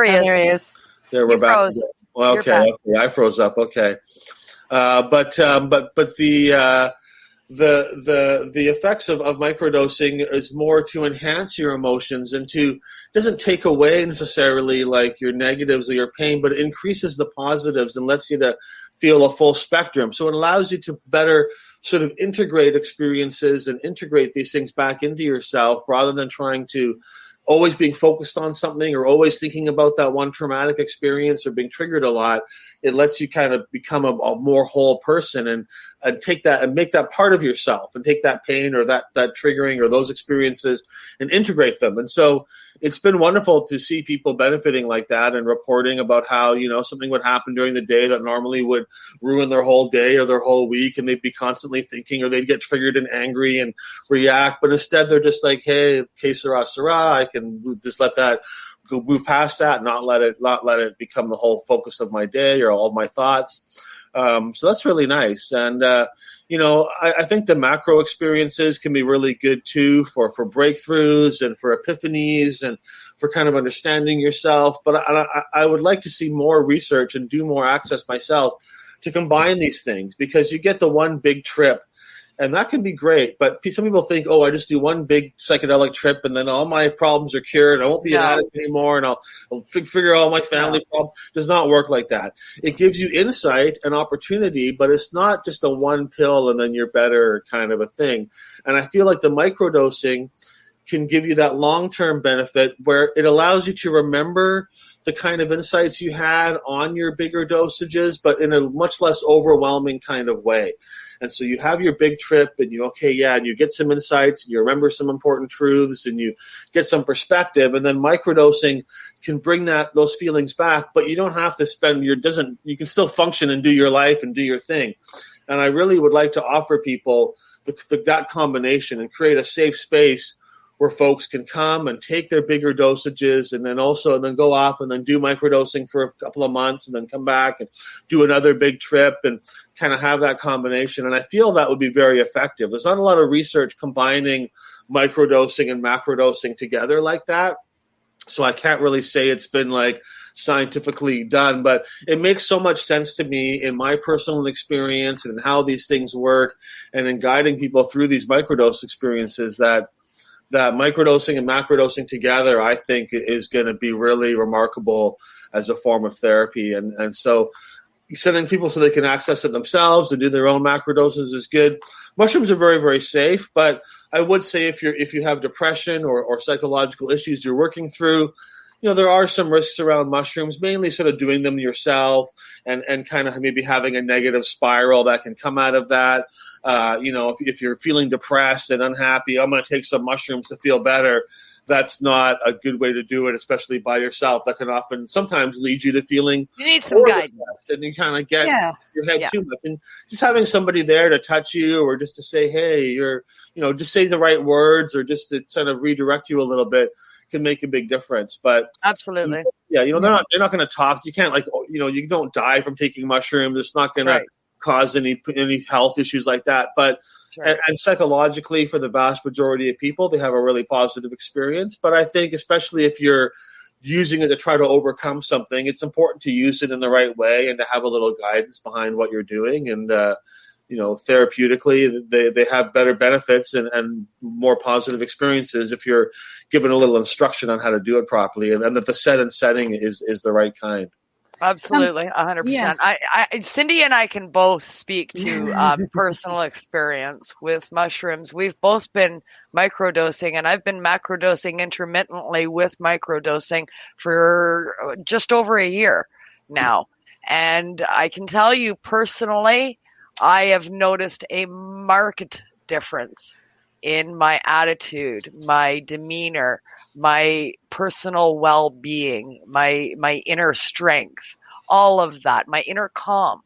he is. There he is. There we're back. Well, okay. I froze up. Okay, but the the effects of microdosing is more to enhance your emotions and doesn't take away necessarily like your negatives or your pain, but it increases the positives and lets you to feel a full spectrum. So it allows you to better sort of integrate experiences and integrate these things back into yourself rather than trying to always being focused on something or always thinking about that one traumatic experience or being triggered a lot. It lets you kind of become a more whole person and take that and make that part of yourself and take that pain or that triggering or those experiences and integrate them. And so it's been wonderful to see people benefiting like that and reporting about how, something would happen during the day that normally would ruin their whole day or their whole week. And they'd be constantly thinking, or they'd get triggered and angry and react. But instead they're just like, hey, que sera, sera. I can just let that move past that, not let it become the whole focus of my day or all of my thoughts. So that's really nice. And, I think the macro experiences can be really good too for breakthroughs and for epiphanies and for kind of understanding yourself. But I would like to see more research and do more access myself to combine these things, because you get the one big trip. And that can be great, but some people think, I just do one big psychedelic trip and then all my problems are cured. I won't be an addict anymore, and I'll figure out all my family problems. It does not work like that. It gives you insight and opportunity, but it's not just a one pill and then you're better kind of a thing. And I feel like the microdosing can give you that long-term benefit where it allows you to remember the kind of insights you had on your bigger dosages, but in a much less overwhelming kind of way. And so you have your big trip and and you get some insights and you remember some important truths and you get some perspective, and then microdosing can bring those feelings back, but you don't have to you can still function and do your life and do your thing. And I really would like to offer people that combination and create a safe space where folks can come and take their bigger dosages and then go off and then do microdosing for a couple of months and then come back and do another big trip and kind of have that combination. And I feel that would be very effective. There's not a lot of research combining microdosing and macrodosing together like that. So I can't really say it's been like scientifically done, but it makes so much sense to me in my personal experience and how these things work and in guiding people through these microdose experiences that microdosing and macrodosing together, I think, is going to be really remarkable as a form of therapy. And so sending people so they can access it themselves and do their own macrodoses is good. Mushrooms are very, very safe, but I would say if you have depression or psychological issues you're working through, there are some risks around mushrooms, mainly sort of doing them yourself and kind of maybe having a negative spiral that can come out of that. If you're feeling depressed and unhappy, I'm going to take some mushrooms to feel better. That's not a good way to do it, especially by yourself. That can sometimes lead you to feeling you need some guidance, and you kind of get your head too much. And just having somebody there to touch you, or just to say, "Hey, just say the right words," or just to kind of redirect you a little bit, can make a big difference. But absolutely, they're not going to talk. You can't you don't die from taking mushrooms. It's not going to cause any health issues like that. But and psychologically, for the vast majority of people, they have a really positive experience. But I think especially if you're using it to try to overcome something, it's important to use it in the right way and to have a little guidance behind what you're doing. And therapeutically, they have better benefits and more positive experiences if you're given a little instruction on how to do it properly, and that the setting is the right kind. Absolutely, 100%. Cindy and I can both speak to personal experience with mushrooms. We've both been microdosing, and I've been macrodosing intermittently with microdosing for just over a year now. And I can tell you personally, I have noticed a marked difference in my attitude, my demeanor, my personal well-being, my inner strength, all of that, my inner calm,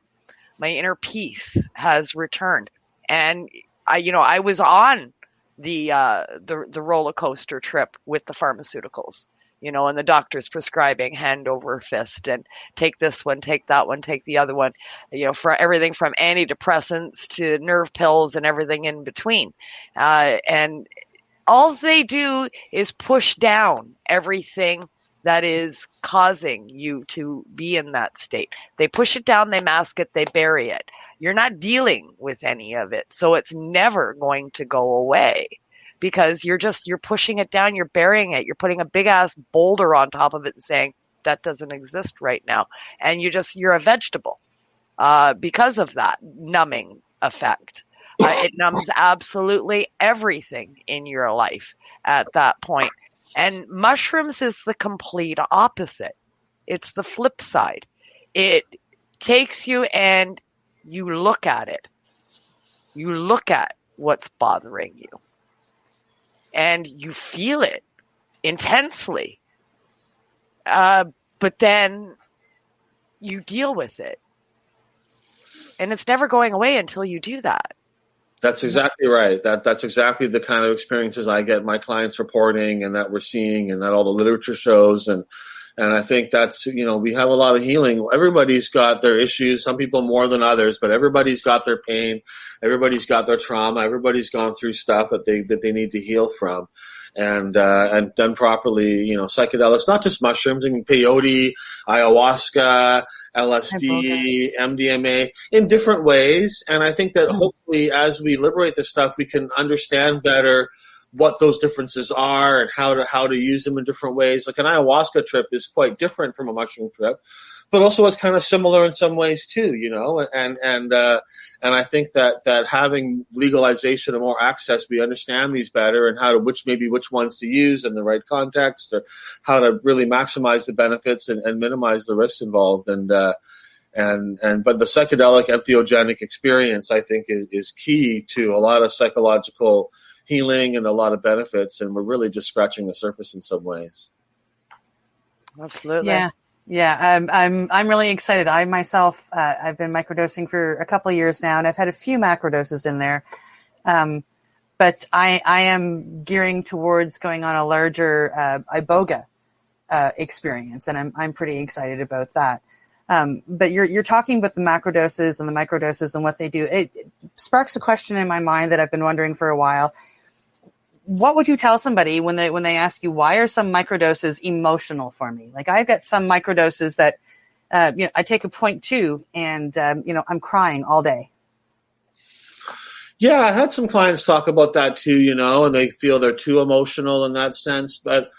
my inner peace has returned. And I was on the roller coaster trip with the pharmaceuticals, and the doctors prescribing hand over fist and take this one, take that one, take the other one, for everything from antidepressants to nerve pills and everything in between. And all they do is push down everything that is causing you to be in that state. They push it down, they mask it, they bury it. You're not dealing with any of it. So it's never going to go away because you're pushing it down, you're burying it, you're putting a big ass boulder on top of it and saying that doesn't exist right now. And you're a vegetable because of that numbing effect. It numbs absolutely everything in your life at that point. And mushrooms is the complete opposite. It's the flip side. It takes you and you look at it. You look at what's bothering you. And you feel it intensely. But then you deal with it. And it's never going away until you do that. That's exactly right. That's exactly the kind of experiences I get my clients reporting and that we're seeing and that all the literature shows. And I think that's, we have a lot of healing. Everybody's got their issues, some people more than others, but everybody's got their pain. Everybody's got their trauma. Everybody's gone through stuff that they need to heal from. And done properly, psychedelics, not just mushrooms, I mean, peyote, ayahuasca, LSD, MDMA, in different ways. And I think that hopefully as we liberate this stuff, we can understand better what those differences are and how to use them in different ways. Like an ayahuasca trip is quite different from a mushroom trip, but also it's kind of similar in some ways too, and I think that having legalization and more access, we understand these better and which ones to use in the right context, or how to really maximize the benefits and minimize the risks involved. But the psychedelic entheogenic experience, I think, is key to a lot of psychological healing and a lot of benefits, and we're really just scratching the surface in some ways. Absolutely. Yeah, I'm really excited. I myself, I've been microdosing for a couple of years now, and I've had a few macrodoses in there. But I am gearing towards going on a larger iboga experience, and I'm pretty excited about that. But you're talking about the macrodoses and the microdoses and what they do. It sparks a question in my mind that I've been wondering for a while. What would you tell somebody when they ask you, why are some microdoses emotional for me? Like, I've got some microdoses that, I take a 0.2 and, I'm crying all day. Yeah, I had some clients talk about that too, and they feel they're too emotional in that sense. But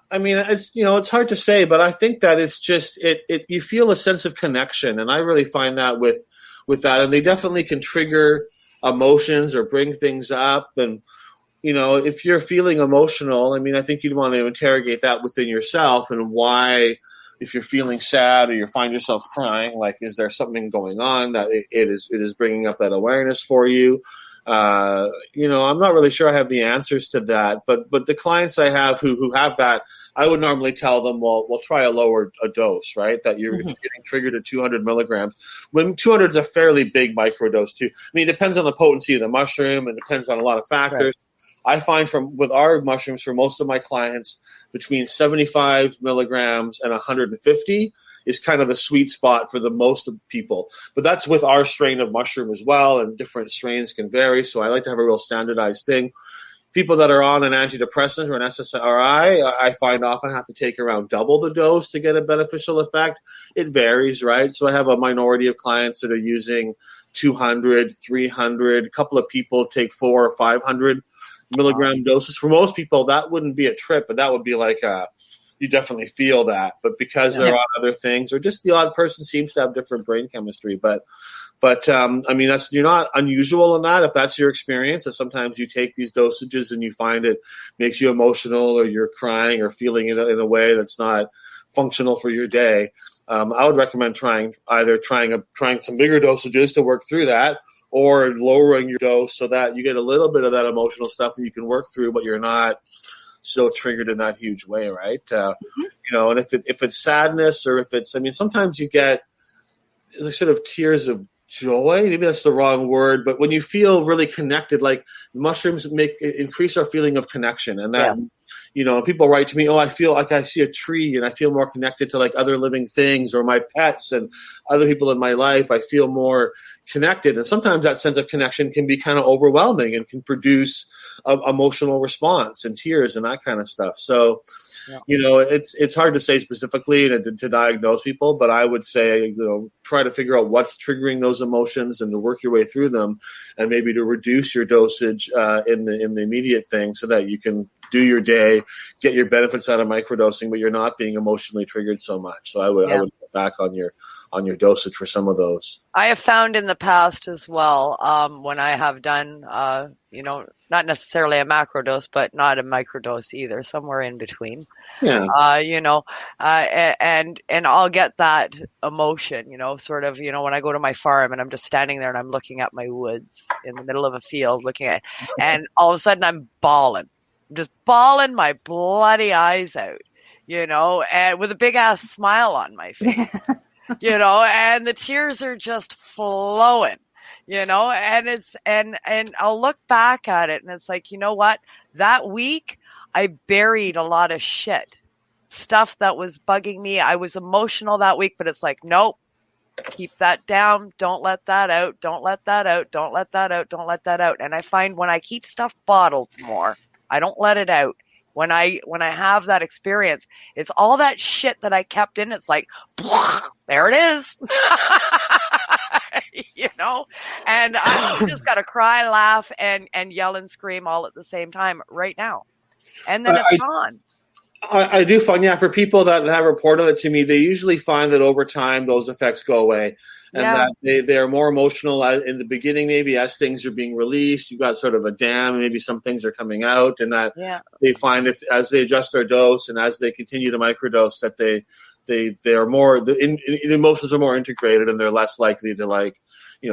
I mean, it's hard to say, but I think that it's just, you feel a sense of connection. And I really find that with that, and they definitely can trigger emotions or bring things up. And, if you're feeling emotional, I mean, I think you'd want to interrogate that within yourself and why, if you're feeling sad or you find yourself crying, like, is there something going on that it is bringing up that awareness for you? I'm not really sure I have the answers to that, but the clients I have who have that, I would normally tell them, well, we'll try a dose, right? That you're getting triggered at 200 milligrams. When 200 is a fairly big microdose too. I mean, it depends on the potency of the mushroom and depends on a lot of factors. Right. I find with our mushrooms, for most of my clients, between 75 milligrams and 150 is kind of the sweet spot for the most of people. But that's with our strain of mushroom as well, and different strains can vary. So I like to have a real standardized thing. People that are on an antidepressant or an SSRI, I find often have to take around double the dose to get a beneficial effect. It varies, right? So I have a minority of clients that are using 200, 300. A couple of people take 400 or 500 milligram doses. For most people, that wouldn't be a trip, but that would be like you definitely feel that. But because they're on other things, or just the odd person seems to have different brain chemistry. But I mean, you're not unusual in that. If that's your experience, that sometimes you take these dosages and you find it makes you emotional, or you're crying or feeling in a way that's not functional for your day. I would recommend trying some bigger dosages to work through that, or lowering your dose so that you get a little bit of that emotional stuff that you can work through, but you're not so triggered in that huge way, right? And if it's sadness, or if it's, I mean, sometimes you get sort of tears of joy. Maybe that's the wrong word, but when you feel really connected, like mushrooms increase our feeling of connection, and that. People write to me, I feel like I see a tree and I feel more connected to like other living things, or my pets and other people in my life. I feel more connected. And sometimes that sense of connection can be kind of overwhelming and can produce an emotional response and tears and that kind of stuff. So, it's hard to say specifically to diagnose people, but I would say, try to figure out what's triggering those emotions and to work your way through them, and maybe to reduce your dosage in the immediate thing so that you can do your day, get your benefits out of microdosing, but you're not being emotionally triggered so much. So I would get back on your dosage for some of those. I have found in the past as well, when I have done, not necessarily a macro dose, but not a microdose either, somewhere in between. Yeah. And I'll get that emotion, sort of, when I go to my farm and I'm just standing there and I'm looking at my woods in the middle of a field looking at, and all of a sudden I'm bawling. Just bawling my bloody eyes out, and with a big ass smile on my face, and the tears are just flowing, and I'll look back at it and it's like, you know what? That week I buried a lot of stuff that was bugging me. I was emotional that week, but it's like, nope, keep that down. Don't let that out. Don't let that out. Don't let that out. Don't let that out. And I find when I keep stuff bottled more, I don't let it out. When I have that experience, it's all that shit that I kept in. It's like, there it is, and I just got to cry, laugh, and yell and scream all at the same time right now. And then it's gone. I do find, for people that have reported it to me, they usually find that over time those effects go away, and that they are more emotional in the beginning. Maybe as things are being released, you've got sort of a dam. Maybe some things are coming out, and that they find as they adjust their dose and as they continue to microdose, that they are more the emotions are more integrated, and they're less likely to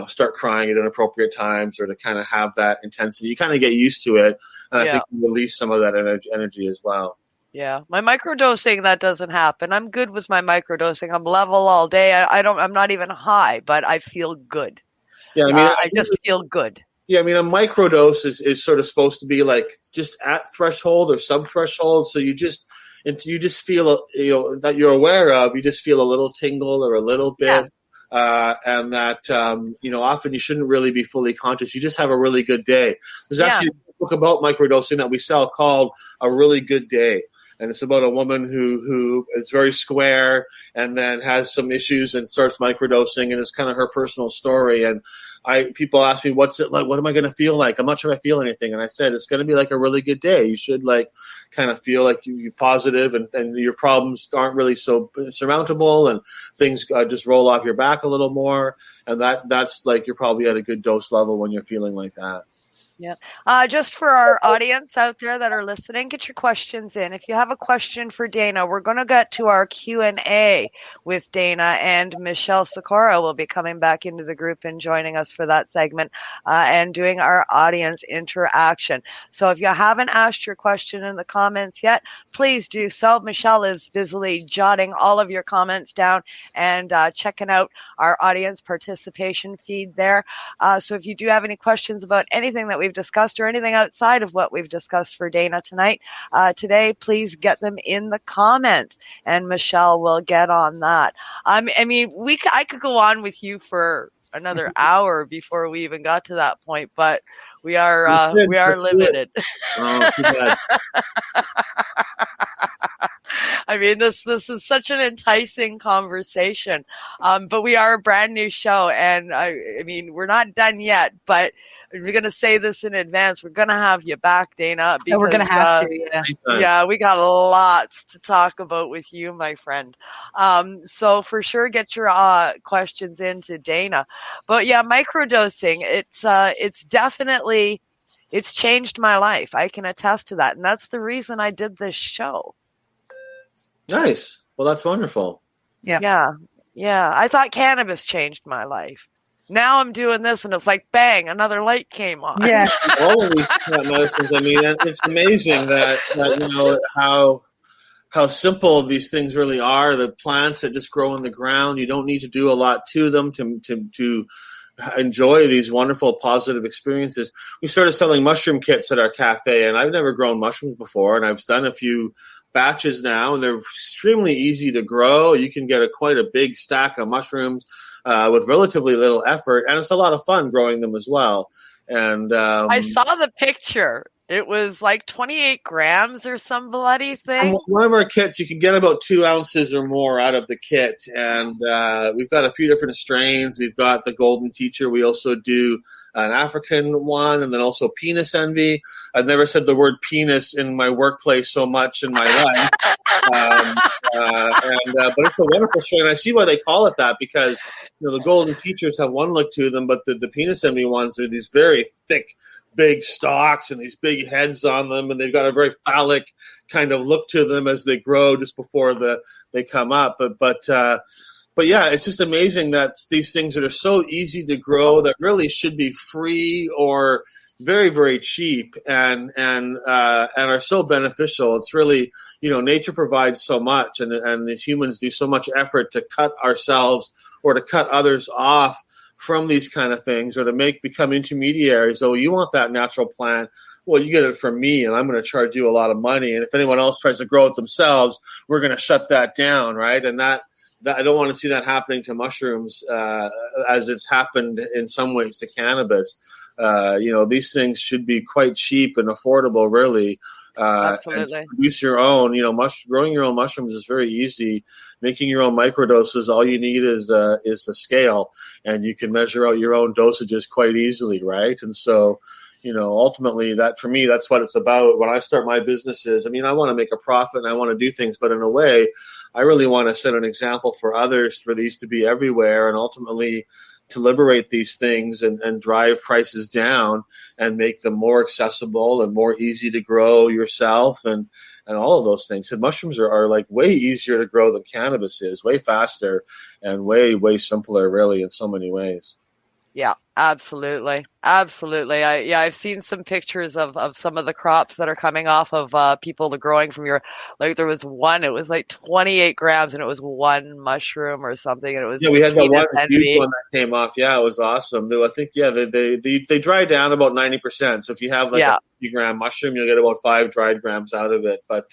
start crying at inappropriate times or to kind of have that intensity. You kind of get used to it, and I think you release some of that energy as well. Yeah, my microdosing, that doesn't happen. I'm good with my microdosing. I'm level all day. I'm not even high, but I feel good. Yeah, I just feel good. Yeah, a microdose is sort of supposed to be like just at threshold or sub-threshold. So you just feel, that you're aware of. You just feel a little tingle or a little bit. And that, often you shouldn't really be fully conscious. You just have a really good day. There's actually a book about microdosing that we sell called A Really Good Day. And it's about a woman who is very square and then has some issues and starts microdosing, and it's kind of her personal story. And people ask me, what's it like? What am I going to feel like? I'm not sure I feel anything. And I said, it's going to be like a really good day. You should kind of feel like you're positive and your problems aren't really so surmountable, and things just roll off your back a little more. And that's like, you're probably at a good dose level when you're feeling like that. Yeah. Just for our audience out there that are listening, get your questions in. If you have a question for Dana, we're going to get to our Q&A with Dana, and Michelle Sikora will be coming back into the group and joining us for that segment and doing our audience interaction. So if you haven't asked your question in the comments yet, please do so. Michelle is busily jotting all of your comments down and checking out our audience participation feed there. So if you do have any questions about anything that we've discussed or anything outside of what we've discussed for Dana today, please get them in the comments, and Michelle will get on that. I could go on with you for another hour before we even got to that point, but we are limited. Oh, too bad. This is such an enticing conversation, but we are a brand new show, and we're not done yet, but we're going to say this in advance. We're going to have you back, Dana. Because, we're going to have to, yeah, we got lots to talk about with you, my friend. So for sure, get your questions into Dana. But yeah, microdosing, it's definitely, it's changed my life. I can attest to that. And that's the reason I did this show. Nice. Well, that's wonderful. Yeah. I thought cannabis changed my life. Now I'm doing this, and it's like, bang, another light came on. Yeah. All of these plant medicines, it's amazing that how simple these things really are. The plants that just grow in the ground, you don't need to do a lot to them to enjoy these wonderful positive experiences. We started selling mushroom kits at our cafe, and I've never grown mushrooms before, and I've done a few batches now, and they're extremely easy to grow. You can get quite a big stack of mushrooms with relatively little effort, and it's a lot of fun growing them as well. And I saw the picture. It was like 28 grams or some bloody thing. From one of our kits, you can get about 2 ounces or more out of the kit. And we've got a few different strains. We've got the Golden Teacher. We also do an African one, and then also Penis Envy. I've never said the word penis in my workplace so much in my life. But it's a wonderful strain. I see why they call it that, because the Golden Teachers have one look to them, but the Penis Envy ones are these very thick, big stalks and these big heads on them, and they've got a very phallic kind of look to them as they grow just before they come up. But yeah, it's just amazing that these things that are so easy to grow, that really should be free or very, very cheap, and are so beneficial. It's really, nature provides so much, and the humans do so much effort to cut ourselves or to cut others off from these kind of things, or to become intermediaries. So you want that natural plant, well, you get it from me, and I'm going to charge you a lot of money. And if anyone else tries to grow it themselves, we're going to shut that down, right? And that I don't want to see that happening to mushrooms, as it's happened in some ways to cannabis. These things should be quite cheap and affordable, really. Absolutely. And produce your own. Growing your own mushrooms is very easy. Making your own microdoses, all you need is a scale, and you can measure out your own dosages quite easily, right? And so, ultimately, that for me, that's what it's about. When I start my businesses, I want to make a profit and I want to do things, but in a way, I really want to set an example for others for these to be everywhere, and ultimately to liberate these things and drive prices down and make them more accessible and more easy to grow yourself and all of those things. And mushrooms are like way easier to grow than cannabis is, way faster and way, way simpler, really, in so many ways. Yeah, absolutely. Absolutely. I've seen some pictures of some of the crops that are coming off of people growing from there was one, it was like 28 grams and it was one mushroom or something. And it was, we had that one huge one that came off. Yeah, it was awesome. I think, they dry down about 90%. So if you have a 50-gram mushroom, you'll get about 5 dried grams out of it. But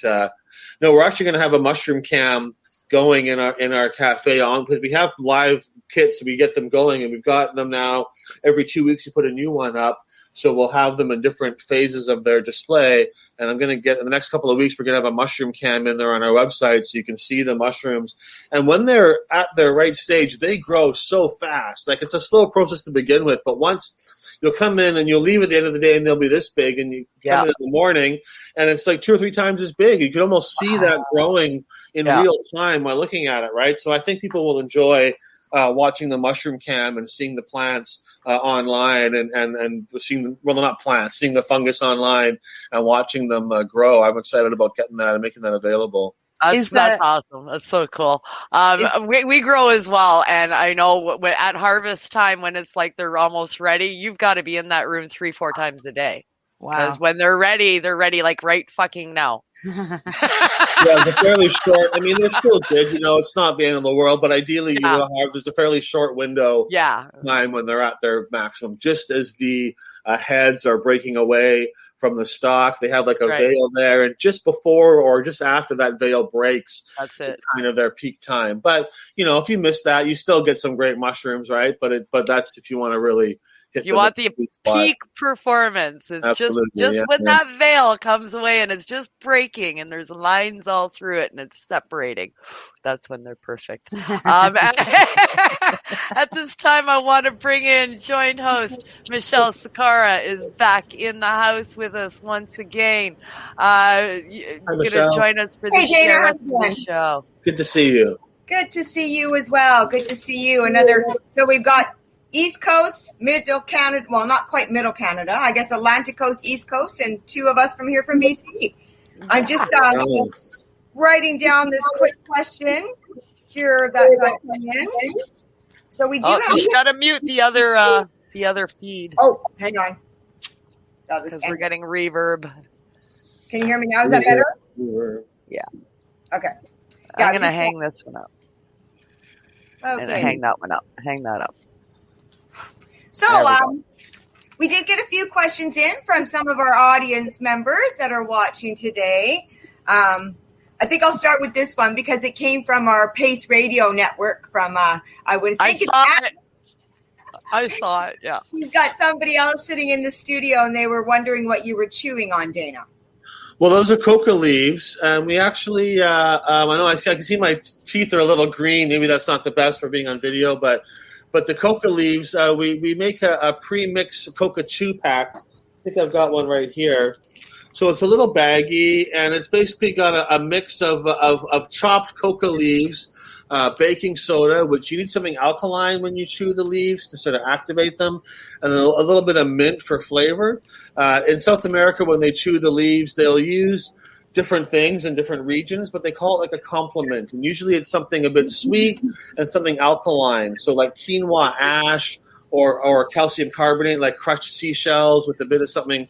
no, we're actually going to have a mushroom cam going in our cafe because we have live kits, so we get them going, and we've got them now every 2 weeks. We put a new one up, so we'll have them in different phases of their display. And I'm going to get in the next couple of weeks, we're going to have a mushroom cam in there on our website, so you can see the mushrooms. And when they're at their right stage, they grow so fast. Like, it's a slow process to begin with, but once you'll come in and you'll leave at the end of the day and they'll be this big, and you come in the morning and it's like 2 or 3 times as big. You can almost see that growing in real time by looking at it, right? So I think people will enjoy watching the mushroom cam and seeing the plants online and seeing seeing the fungus online and watching them grow. I'm excited about getting that and making that available. That's awesome. That's so cool. We grow as well, and I know at harvest time when it's like they're almost ready, you've got to be in that room 3-4 times a day. Wow. Because when they're ready like right fucking now. Yeah, it's a fairly short. They're still good. It's not the end of the world, but ideally, you will have there's a fairly short window time when they're at their maximum. Just as the heads are breaking away from the stalk, they have like a veil there, and just before or just after that veil breaks, that's it. It's kind of their peak time. But if you miss that, you still get some great mushrooms, right? But that's if you want to really. You want the peak performance. It's just when that veil comes away and it's just breaking and there's lines all through it and it's separating. That's when they're perfect. At this time, I want to bring in joint host Michelle Sakara is back in the house with us once again. Going to join us for the show. Good to see you. Good to see you as well. Good to see you. So we've got East Coast, Middle Canada, well, not quite Middle Canada, I guess Atlantic Coast, East Coast, and 2 of us from here from BC. I'm just writing down this quick question here that got in. So we do have... You got to mute the other feed. Oh, hang on. Because we're getting reverb. Can you hear me now? Is that better? Yeah. Okay. I'm going to hang this one up. Okay. And hang that one up. Hang that up. So we did get a few questions in from some of our audience members that are watching today. I think I'll start with this one because it came from our Pace Radio network from, I saw it, yeah. You've got somebody else sitting in the studio, and they were wondering what you were chewing on, Dana. Well, those are coca leaves, and we actually, I know I can see my teeth are a little green. Maybe that's not the best for being on video, but the coca leaves, we make a pre-mix coca chew pack. I think I've got one right here. So it's a little baggy, and it's basically got a mix of chopped coca leaves, baking soda, which you need something alkaline when you chew the leaves to sort of activate them, and a little bit of mint for flavor. In South America, when they chew the leaves, they'll use different things in different regions, but they call it like a complement. And usually it's something a bit sweet and something alkaline. So like quinoa ash or calcium carbonate, like crushed seashells with a bit of something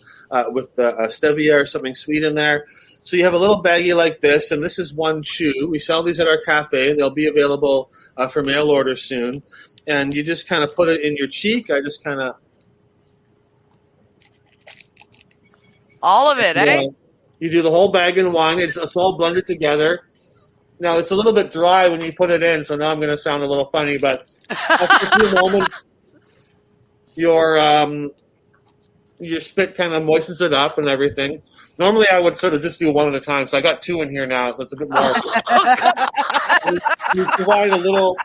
with stevia or something sweet in there. So you have a little baggie like this, and this is one chew. We sell these at our cafe, and they'll be available for mail order soon. And you just kind of put it in your cheek. I just kind of... All of it, eh? You do the whole bag in one. It's all blended together. Now, it's a little bit dry when you put it in, so now I'm going to sound a little funny, but after a few moments, your spit kind of moistens it up and everything. Normally, I would sort of just do one at a time, so I got two in here now, so it's a bit more. You provide a little...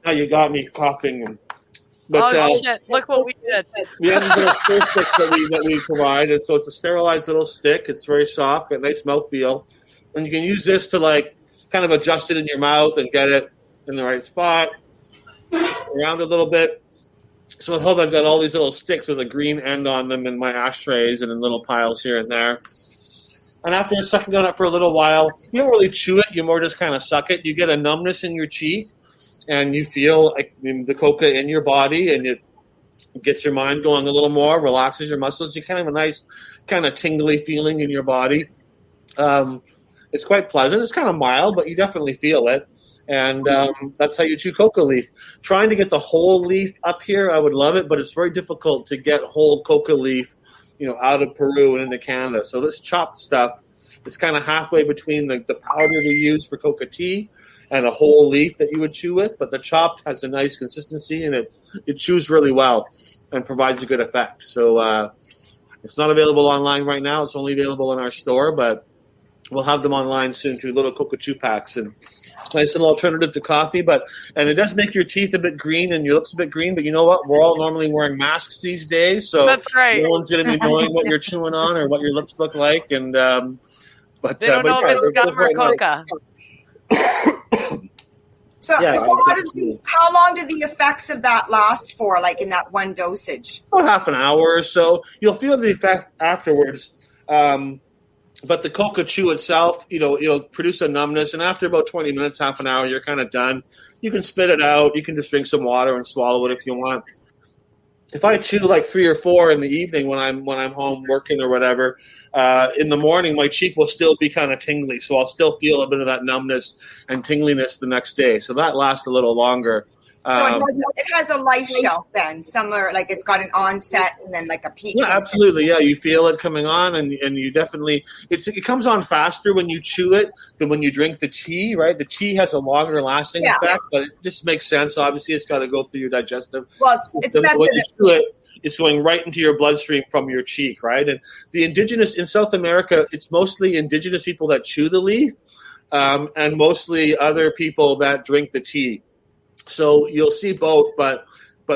Now you got me coughing. But, shit, look what we did. We have these little stir sticks that we provide, and so it's a sterilized little stick. It's very soft, a nice mouthfeel. And you can use this to, like, kind of adjust it in your mouth and get it in the right spot, around a little bit. So at home I've got all these little sticks with a green end on them in my ashtrays and in little piles here and there. And after you're sucking on it for a little while, you don't really chew it. You more just kind of suck it. You get a numbness in your cheek, and you feel like the coca in your body, and it gets your mind going a little more, relaxes your muscles. You kind of have a nice kind of tingly feeling in your body. It's quite pleasant. It's kind of mild, but you definitely feel it. And that's how you chew coca leaf. Trying to get the whole leaf up here, I would love it, but it's very difficult to get whole coca leaf, out of Peru and into Canada. So this chopped stuff is kind of halfway between the powder we use for coca tea and a whole leaf that you would chew with, but the chopped has a nice consistency, and it chews really well and provides a good effect. So it's not available online right now. It's only available in our store, but we'll have them online soon too, little coca chew packs, and nice little alternative to coffee. And it does make your teeth a bit green and your lips a bit green, but you know what? We're all normally wearing masks these days, so that's right. No one's going to be knowing what you're chewing on or what your lips look like. And but they don't know if it's gum or coca. So how long do the effects of that last for, like in that one dosage? About half an hour or so. You'll feel the effect afterwards. But the coca chew itself, it'll produce a numbness. And after about 20 minutes, half an hour, you're kind of done. You can spit it out. You can just drink some water and swallow it if you want. If I chew like 3 or 4 in the evening when I'm home working or whatever, in the morning my cheek will still be kind of tingly, so I'll still feel a bit of that numbness and tingliness the next day. So that lasts a little longer. So it has a life shelf then, somewhere like it's got an onset and then like a peak. Yeah, absolutely. Yeah, you feel it coming on, and you definitely it comes on faster when you chew it than when you drink the tea, right? The tea has a longer lasting effect, but it just makes sense. Obviously, it's got to go through your digestive. Well, it's when you chew it, it's going right into your bloodstream from your cheek, right? And the indigenous in South America, it's mostly indigenous people that chew the leaf, and mostly other people that drink the tea. So you'll see both, but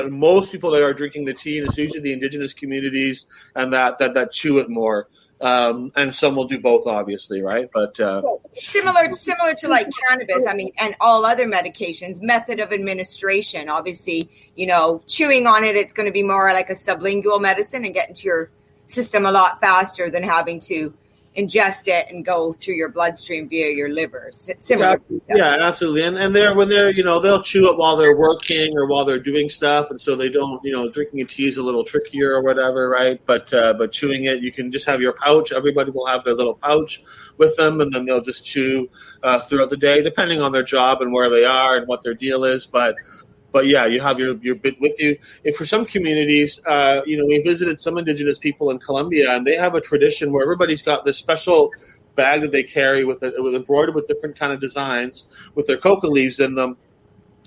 most people that are drinking the tea, and it's usually the indigenous communities and that chew it more. And some will do both, obviously, right? But so similar to like cannabis, I mean, and all other medications, method of administration. Obviously, chewing on it, it's going to be more like a sublingual medicine and get into your system a lot faster than having to ingest it and go through your bloodstream via your liver. Similar. Yeah, absolutely. And when they're they'll chew it while they're working or while they're doing stuff, and so they don't drinking a tea is a little trickier or whatever, right? But chewing it, you can just have your pouch. Everybody will have their little pouch with them, and then they'll just chew throughout the day, depending on their job and where they are and what their deal is. But yeah, you have your bit with you. If for some communities, we visited some indigenous people in Colombia, and they have a tradition where everybody's got this special bag that they carry with embroidered with different kind of designs with their coca leaves in them.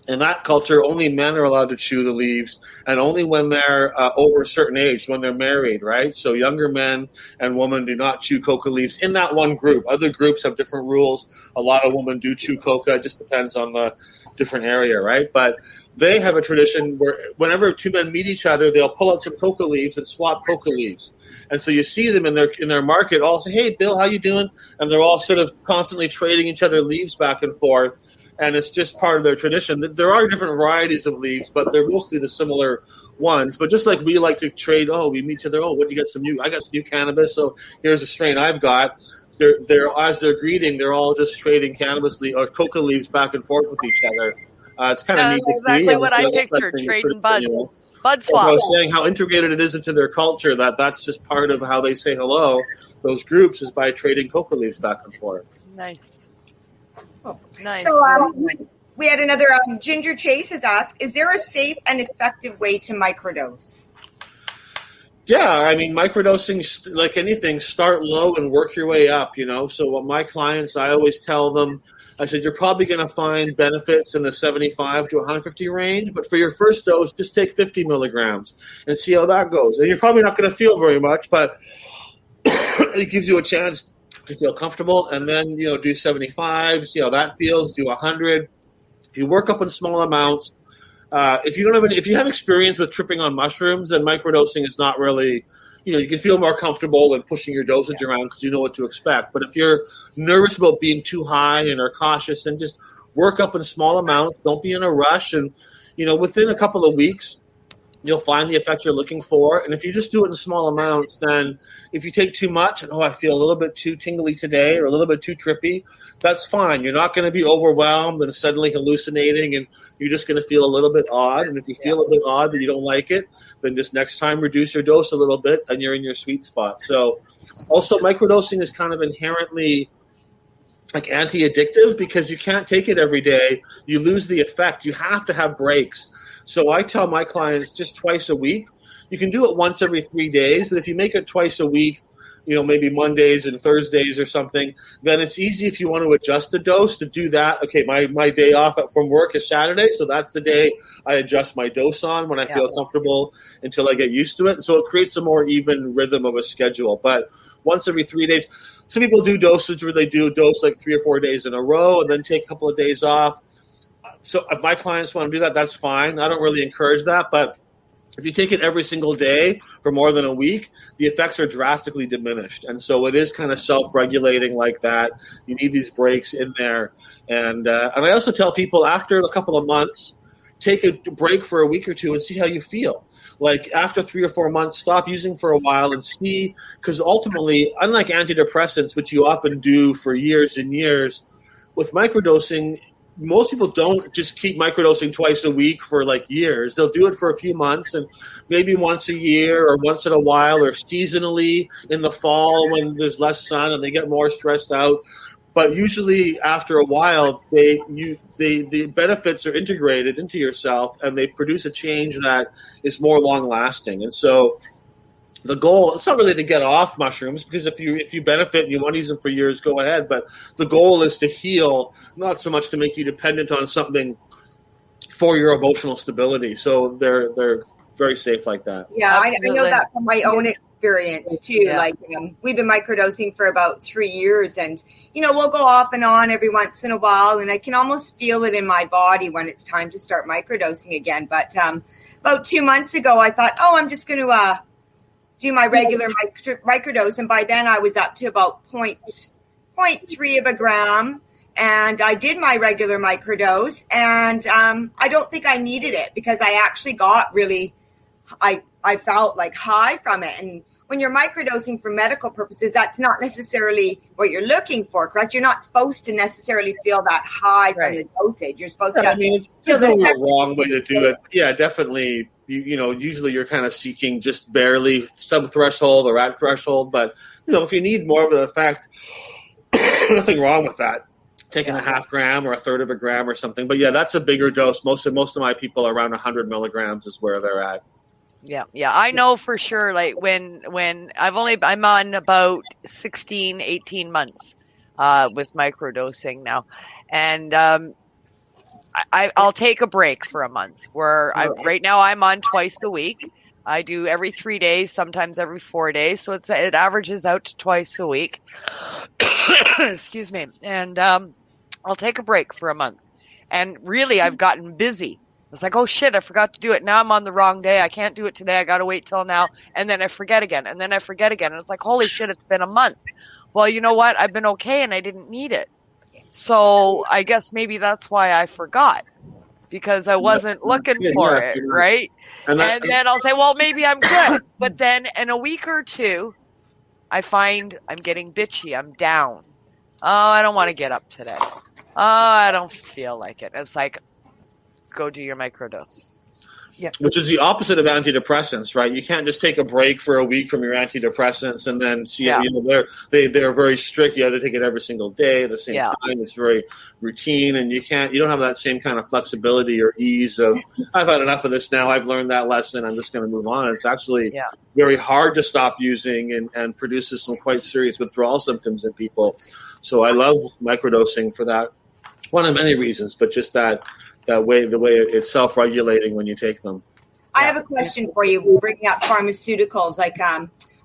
In that culture, only men are allowed to chew the leaves, and only when they're over a certain age, when they're married, right? So younger men and women do not chew coca leaves in that one group. Other groups have different rules. A lot of women do chew coca. It just depends on the different area, right? But they have a tradition where whenever two men meet each other, they'll pull out some coca leaves and swap coca leaves. And so you see them in their market all say, "Hey, Bill, how you doing?" And they're all sort of constantly trading each other leaves back and forth. And it's just part of their tradition. There are different varieties of leaves, but they're mostly the similar ones. But just like we like to trade, we meet each other. Oh, what do you get? I got some new cannabis. So here's a strain I've got. They're as they're greeting, they're all just trading cannabis or coca leaves back and forth with each other. It's kind of neat to see. Exactly what I pictured, trading buds. Bud swap. I was saying how integrated it is into their culture. That's just part of how they say hello. Those groups is by trading coca leaves back and forth. Nice. Nice. So we had another Ginger Chase has asked, is there a safe and effective way to microdose? Yeah, I mean, microdosing, like anything, start low and work your way up, So what my clients, I always tell them, I said, you're probably going to find benefits in the 75 to 150 range, but for your first dose, just take 50 milligrams and see how that goes. And you're probably not going to feel very much, but it gives you a chance to feel comfortable, and then do 75, see how that feels. Do 100. If you work up in small amounts, if you have experience with tripping on mushrooms, then microdosing is not really, you can feel more comfortable than pushing your dosage around because you know what to expect. But if you're nervous about being too high and are cautious, then just work up in small amounts. Don't be in a rush, and within a couple of weeks, you'll find the effect you're looking for. And if you just do it in small amounts, then if you take too much and, I feel a little bit too tingly today or a little bit too trippy, that's fine. You're not going to be overwhelmed and suddenly hallucinating, and you're just going to feel a little bit odd. And if you feel a bit odd that you don't like it, then just next time reduce your dose a little bit and you're in your sweet spot. So also microdosing is kind of inherently like anti-addictive because you can't take it every day. You lose the effect. You have to have breaks. So I tell my clients just twice a week. You can do it once every 3 days, but if you make it twice a week, maybe Mondays and Thursdays or something, then it's easy if you want to adjust the dose to do that. Okay, my day off from work is Saturday, so that's the day I adjust my dose on when I feel comfortable until I get used to it. So it creates a more even rhythm of a schedule. But once every 3 days, some people do dosage where they do dose like 3 or 4 days in a row and then take a couple of days off. So if my clients want to do that, that's fine. I don't really encourage that. But if you take it every single day for more than a week, the effects are drastically diminished. And so it is kind of self-regulating like that. You need these breaks in there. And I also tell people after a couple of months, take a break for a week or two and see how you feel. Like after 3 or 4 months, stop using for a while and see, because ultimately, unlike antidepressants, which you often do for years and years, with microdosing, most people don't just keep microdosing twice a week for like years. They'll do it for a few months and maybe once a year or once in a while or seasonally in the fall when there's less sun and they get more stressed out. But usually after a while, the benefits are integrated into yourself and they produce a change that is more long lasting. And so the goal, it's not really to get off mushrooms, because if you benefit and you want to use them for years, go ahead. But the goal is to heal, not so much to make you dependent on something for your emotional stability. So they're very safe like that. Yeah, I know that from my own experience too. Yeah. Like we've been microdosing for about 3 years, and we'll go off and on every once in a while, and I can almost feel it in my body when it's time to start microdosing again. But about 2 months ago, I thought, I'm just going to do my regular microdose, and by then I was up to about 0.3 of a gram, and I did my regular microdose, and I don't think I needed it because I actually got really, I felt like high from it. And when you're microdosing for medical purposes, that's not necessarily what you're looking for, correct? You're not supposed to necessarily feel that high from the dosage. You're supposed to. I mean, there's no wrong way to do it. Yeah, definitely. Usually you're kind of seeking just barely some threshold or at threshold. But, if you need more of an effect, nothing wrong with that. Taking a half gram or a third of a gram or something. But, yeah, that's a bigger dose. Most of my people around 100 milligrams is where they're at. Yeah. I know for sure, like when I'm on about 16, 18 months with microdosing now. And I'll take a break for a month where right now I'm on twice a week. I do every 3 days, sometimes every 4 days. So it averages out to twice a week. Excuse me. And I'll take a break for a month. And really, I've gotten busy. It's like, oh shit, I forgot to do it. Now I'm on the wrong day. I can't do it today. I got to wait till now. And then I forget again. And then I forget again. And it's like, holy shit, it's been a month. Well, you know what? I've been okay and I didn't need it. So I guess maybe that's why I forgot, because I wasn't looking for it, right? And then I'll say, well, maybe I'm good. But then in a week or two, I find I'm getting bitchy. I'm down. Oh, I don't want to get up today. Oh, I don't feel like it. It's like, go do your microdose. Yeah. Which is the opposite of antidepressants, right? You can't just take a break for a week from your antidepressants and then see. You know, they're very strict. You have to take it every single day at the same time. It's very routine, and you don't have that same kind of flexibility or ease of, I've had enough of this now. I've learned that lesson. I'm just going to move on. It's actually very hard to stop using and produces some quite serious withdrawal symptoms in people. So I love microdosing for that. One of many reasons, but just the way it's self-regulating when you take them. I have a question for you, bringing up pharmaceuticals. Like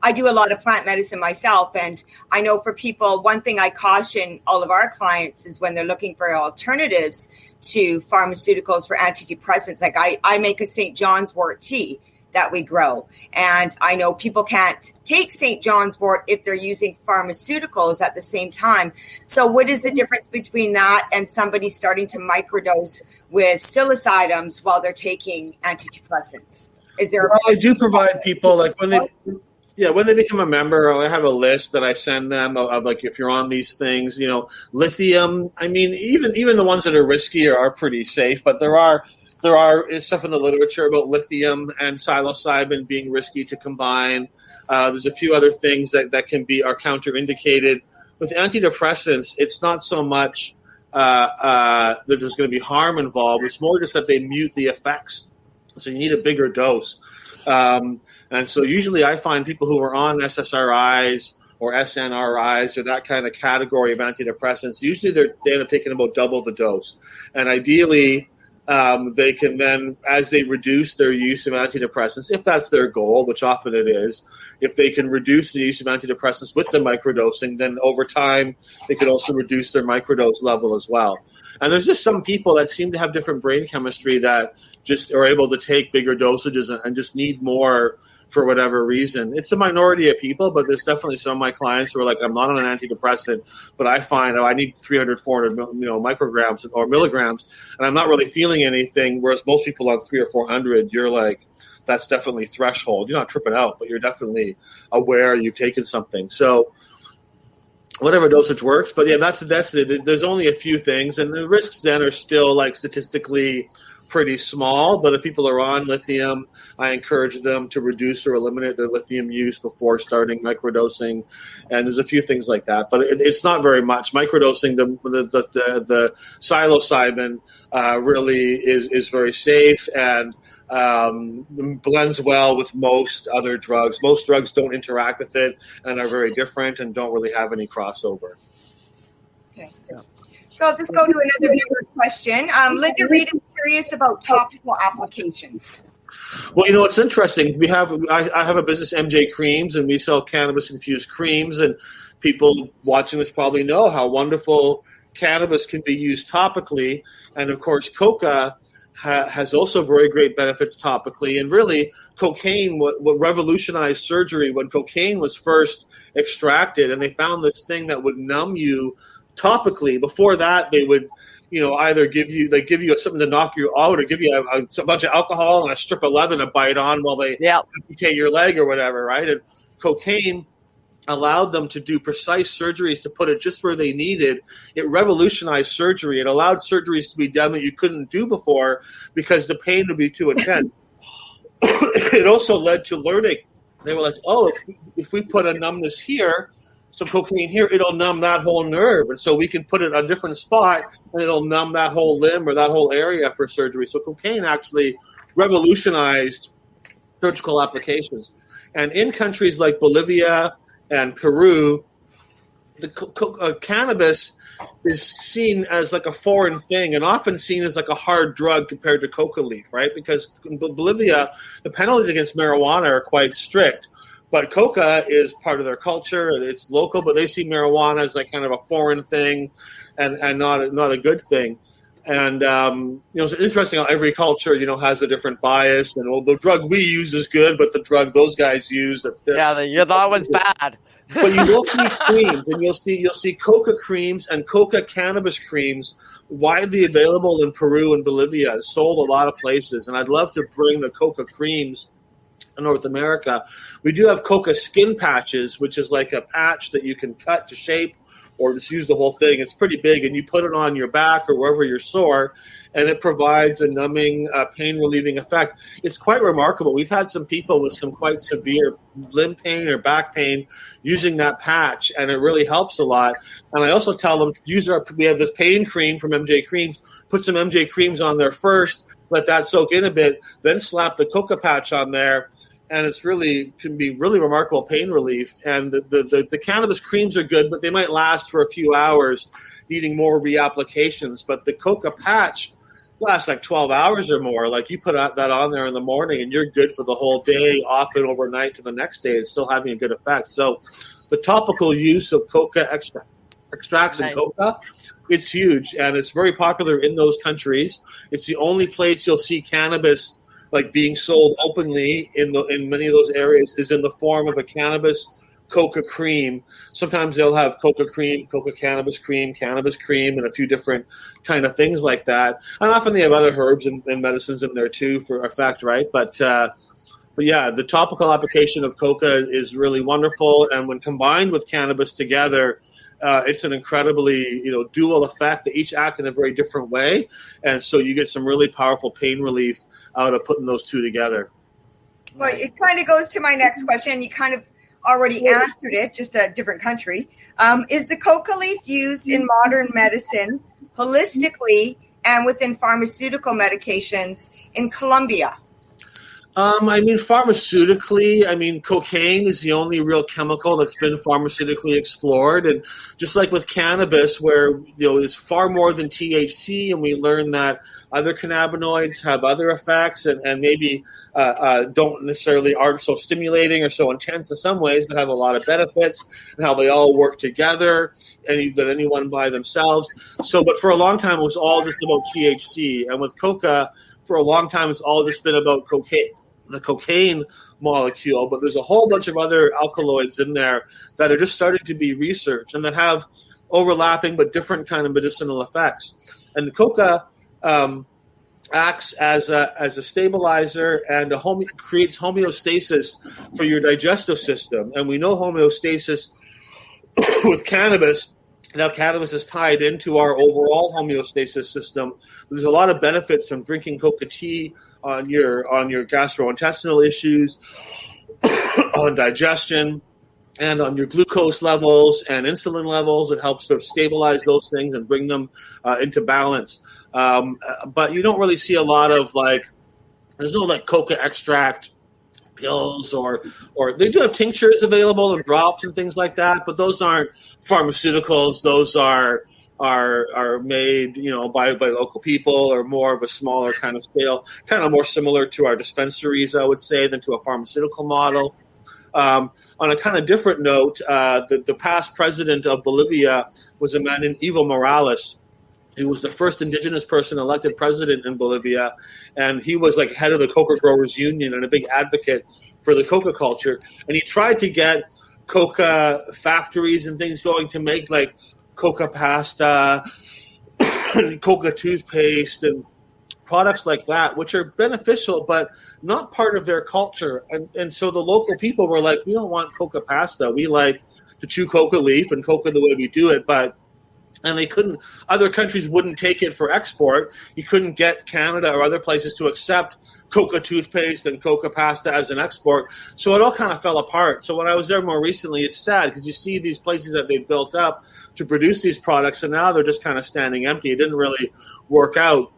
I do a lot of plant medicine myself, and I know for people, one thing I caution all of our clients is when they're looking for alternatives to pharmaceuticals for antidepressants. Like I make a St. John's wort tea that we grow. And I know people can't take St. John's wort if they're using pharmaceuticals at the same time. So what is the difference between that and somebody starting to microdose with psilocybins while they're taking antidepressants? Is there? Well, I do provide people, like when they become a member, I have a list that I send them of like, if you're on these things, you know, lithium. I mean, even the ones that are risky are pretty safe, but there are stuff in the literature about lithium and psilocybin being risky to combine. There's a few other things that are counterindicated. With antidepressants, it's not so much that there's going to be harm involved. It's more just that they mute the effects. So you need a bigger dose. And so usually I find people who are on SSRIs or SNRIs or that kind of category of antidepressants, usually they end up taking about double the dose. And ideally, they can then, as they reduce their use of antidepressants, if that's their goal, which often it is, if they can reduce the use of antidepressants with the microdosing, then over time they could also reduce their microdose level as well. And there's just some people that seem to have different brain chemistry that just are able to take bigger dosages and just need more for whatever reason. It's a minority of people, but there's definitely some of my clients who are like, I'm not on an antidepressant, but I find I need 300, 400 micrograms or milligrams, and I'm not really feeling anything, whereas most people on 300 or 400, you're like, that's definitely threshold. You're not tripping out, but you're definitely aware you've taken something. So whatever dosage works. But yeah, that's it. There's only a few things, and the risks then are still like statistically pretty small. But if people are on lithium, I encourage them to reduce or eliminate their lithium use before starting microdosing. And there's a few things like that, but it's not very much. Microdosing, the psilocybin really is very safe and blends well with most other drugs. Most drugs don't interact with it and are very different and don't really have any crossover. Okay. So I'll just go to another viewer question. Linda Reed is curious about topical applications. Well, it's interesting. I have a business, MJ Creams, and we sell cannabis-infused creams. And people watching this probably know how wonderful cannabis can be used topically. And, of course, coca has also very great benefits topically. And really, cocaine, what revolutionized surgery when cocaine was first extracted, and they found this thing that would numb you topically. Before that, they would either give you something to knock you out, or give you a bunch of alcohol and a strip of leather to bite on while they amputate your leg or whatever, right? And cocaine allowed them to do precise surgeries to put it just where they needed. It revolutionized surgery. It allowed surgeries to be done that you couldn't do before because the pain would be too intense. It also led to learning. They were like, oh, if we put a numbness here, some cocaine here, it'll numb that whole nerve. And so we can put it on a different spot and it'll numb that whole limb or that whole area for surgery. So cocaine actually revolutionized surgical applications. And in countries like Bolivia and Peru, the cannabis is seen as like a foreign thing and often seen as like a hard drug compared to coca leaf, right? Because in Bolivia, the penalties against marijuana are quite strict. But coca is part of their culture, and it's local, but they see marijuana as like kind of a foreign thing and not a good thing. And, it's interesting how every culture, has a different bias. And the drug we use is good, but the drug those guys use... that one's bad. But you will see creams, and you'll see coca creams and coca cannabis creams widely available in Peru and Bolivia. It's sold a lot of places, and I'd love to bring the coca creams in North America. We do have coca skin patches, which is like a patch that you can cut to shape or just use the whole thing. It's pretty big, and you put it on your back or wherever you're sore, and it provides a numbing, pain-relieving effect. It's quite remarkable. We've had some people with some quite severe limb pain or back pain using that patch, and it really helps a lot. And I also tell them, we have this pain cream from MJ Creams, put some MJ Creams on there first, let that soak in a bit, then slap the coca patch on there, and can be really remarkable pain relief. And the cannabis creams are good, but they might last for a few hours, needing more reapplications. But the coca patch lasts like 12 hours or more. Like you put that on there in the morning, and you're good for the whole day, often overnight to the next day. It's still having a good effect. So the topical use of coca extracts and coca, it's huge, and it's very popular in those countries. It's the only place you'll see cannabis like being sold openly in many of those areas is in the form of a cannabis coca cream. Sometimes they'll have coca cream, coca cannabis cream, and a few different kind of things like that. And often they have other herbs and medicines in there too for effect, right? But yeah, the topical application of coca is really wonderful. And when combined with cannabis together, it's an incredibly, dual effect. They each act in a very different way. And so you get some really powerful pain relief out of putting those two together. Well, it kind of goes to my next question. You kind of already answered it, just a different country. Is the coca leaf used in modern medicine holistically and within pharmaceutical medications in Colombia? Pharmaceutically, cocaine is the only real chemical that's been pharmaceutically explored. And just like with cannabis, where, there's far more than THC, and we learn that other cannabinoids have other effects and maybe don't necessarily aren't so stimulating or so intense in some ways, but have a lot of benefits, and how they all work together than anyone by themselves. But for a long time, it was all just about THC. And with coca, for a long time, it's all just been about the cocaine molecule, but there's a whole bunch of other alkaloids in there that are just starting to be researched and that have overlapping but different kind of medicinal effects. And the coca acts as a stabilizer and creates homeostasis for your digestive system. And we know homeostasis with cannabis. Now, cannabis is tied into our overall homeostasis system. There's a lot of benefits from drinking coca tea on your gastrointestinal issues, on digestion, and on your glucose levels and insulin levels. It helps to stabilize those things and bring them into balance. But you don't really see a lot of there's no coca extract pills or they do have tinctures available and drops and things like that, but those aren't pharmaceuticals. Those are made by local people or more of a smaller kind of scale, kind of more similar to our dispensaries, I would say, than to a pharmaceutical model. On a kind of different note, the past president of Bolivia was a man named Evo Morales. He was the first indigenous person elected president in Bolivia, and he was head of the Coca Growers Union and a big advocate for the coca culture. And he tried to get coca factories and things going to make coca pasta, and coca toothpaste, and products like that, which are beneficial but not part of their culture. And so the local people were like, we don't want coca pasta. We like to chew coca leaf and coca the way we do it, and they couldn't, other countries wouldn't take it for export. You couldn't get Canada or other places to accept coca toothpaste and coca pasta as an export. So it all kind of fell apart. So when I was there more recently, it's sad because you see these places that they built up to produce these products, and now they're just kind of standing empty. It didn't really work out.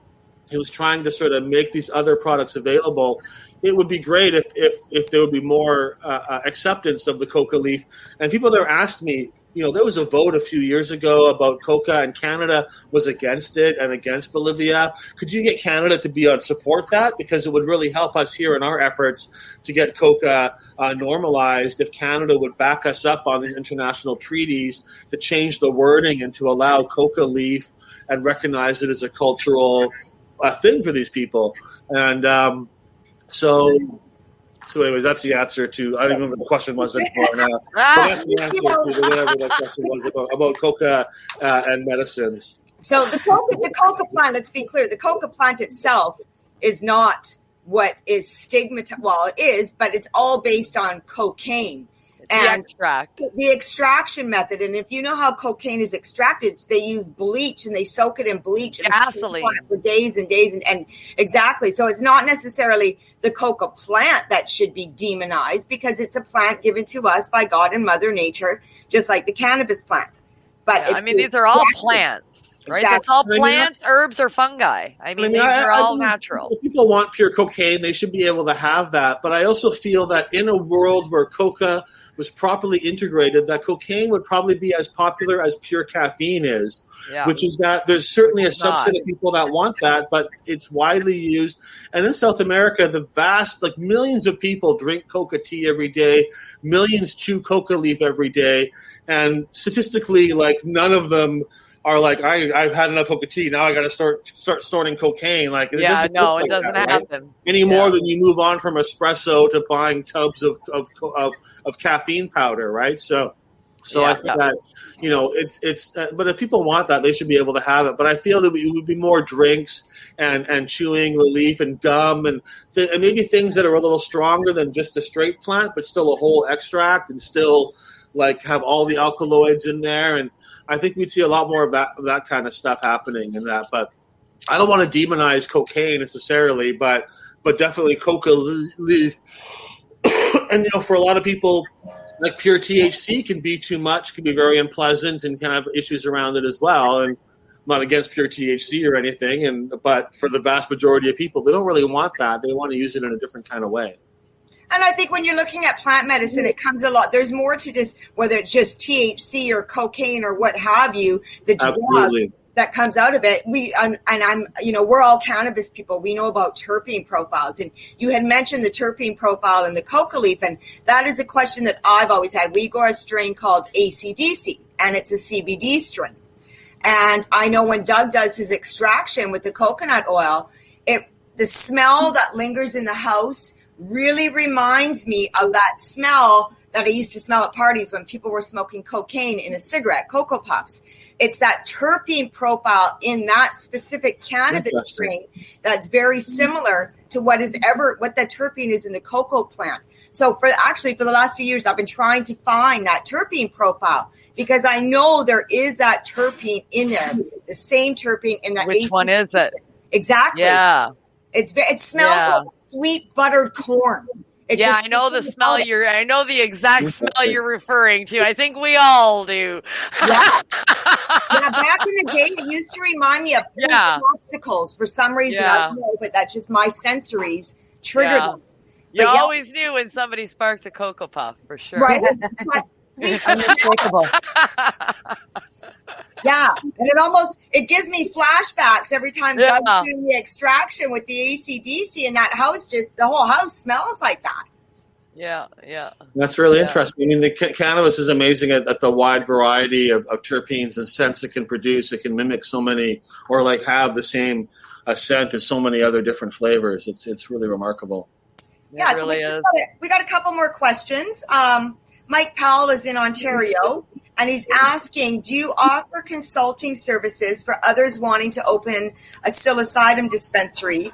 he was trying to sort of make these other products available. It would be great if there would be more acceptance of the coca leaf. And people there asked me, there was a vote a few years ago about coca, and Canada was against it and against Bolivia. Could you get Canada to be on support that? Because it would really help us here in our efforts to get coca normalized if Canada would back us up on these international treaties to change the wording and to allow coca leaf and recognize it as a cultural thing for these people. And so anyways, that's the answer to, I don't remember what the question was anymore now. But that's the answer to whatever that question was about coca and medicines. So the coca plant, let's be clear, the coca plant itself is not what is stigmatized. Well, it is, but it's all based on cocaine. And the extraction method. And if you know how cocaine is extracted, they use bleach and they soak it in bleach and gasoline for days and days. And exactly. So it's not necessarily the coca plant that should be demonized, because it's a plant given to us by God and Mother Nature, just like the cannabis plant. But these are all plants, right? Exactly. That's all plants, herbs, or fungi. These are all natural. If people want pure cocaine, they should be able to have that. But I also feel that in a world where coca was properly integrated, that cocaine would probably be as popular as pure caffeine is, which is that there's certainly a subset of people that want that, but it's widely used. And in South America, the vast, millions of people drink coca tea every day, millions chew coca leaf every day, and statistically, none of them are I've had enough coca tea, now I got to start snorting cocaine. It doesn't happen. Right? Any more than you move on from espresso to buying tubs of caffeine powder, right? So I think that it's but if people want that, they should be able to have it. But I feel that it would be more drinks and chewing the leaf and gum and maybe things that are a little stronger than just a straight plant, but still a whole extract and still have all the alkaloids in there. And I think we'd see a lot more of that kind of stuff happening in that. But I don't want to demonize cocaine necessarily, but definitely coca leaf. And for a lot of people, pure THC can be too much, can be very unpleasant, and can have issues around it as well. And I'm not against pure THC or anything, but for the vast majority of people, they don't really want that. They want to use it in a different kind of way. And I think when you're looking at plant medicine, it comes a lot. There's more to this, whether it's just THC or cocaine or what have you, the drug that comes out of it. We're all cannabis people. We know about terpene profiles. And you had mentioned the terpene profile in the coca leaf. And that is a question that I've always had. We grow a strain called ACDC, and it's a CBD strain. And I know when Doug does his extraction with the coconut oil, the smell that lingers in the house really reminds me of that smell that I used to smell at parties when people were smoking cocaine in a cigarette, Cocoa Puffs. It's that terpene profile in that specific cannabis strain that's very similar to what that terpene is in the cocoa plant. So for the last few years, I've been trying to find that terpene profile, because I know there is that terpene in there, the same terpene in that. Which one is it? Exactly. Yeah. It smells like sweet buttered corn. I know the smell I know the exact smell you're referring to. I think we all do. Back in the day, it used to remind me of popsicles for some reason. I don't know, but that's just my sensories triggered them. You always knew when somebody sparked a Cocoa Puff, for sure. Right. Unmistakable. Yeah, and it gives me flashbacks every time Doug's doing the extraction with the ACDC, and that house, the whole house smells like that. Yeah. That's really interesting. The cannabis is amazing at the wide variety of terpenes and scents it can produce. It can mimic so many, or have the same scent as so many other different flavors. It's really remarkable. Yeah, so we got a couple more questions. Mike Powell is in Ontario, and he's asking, do you offer consulting services for others wanting to open a psilocybin dispensary?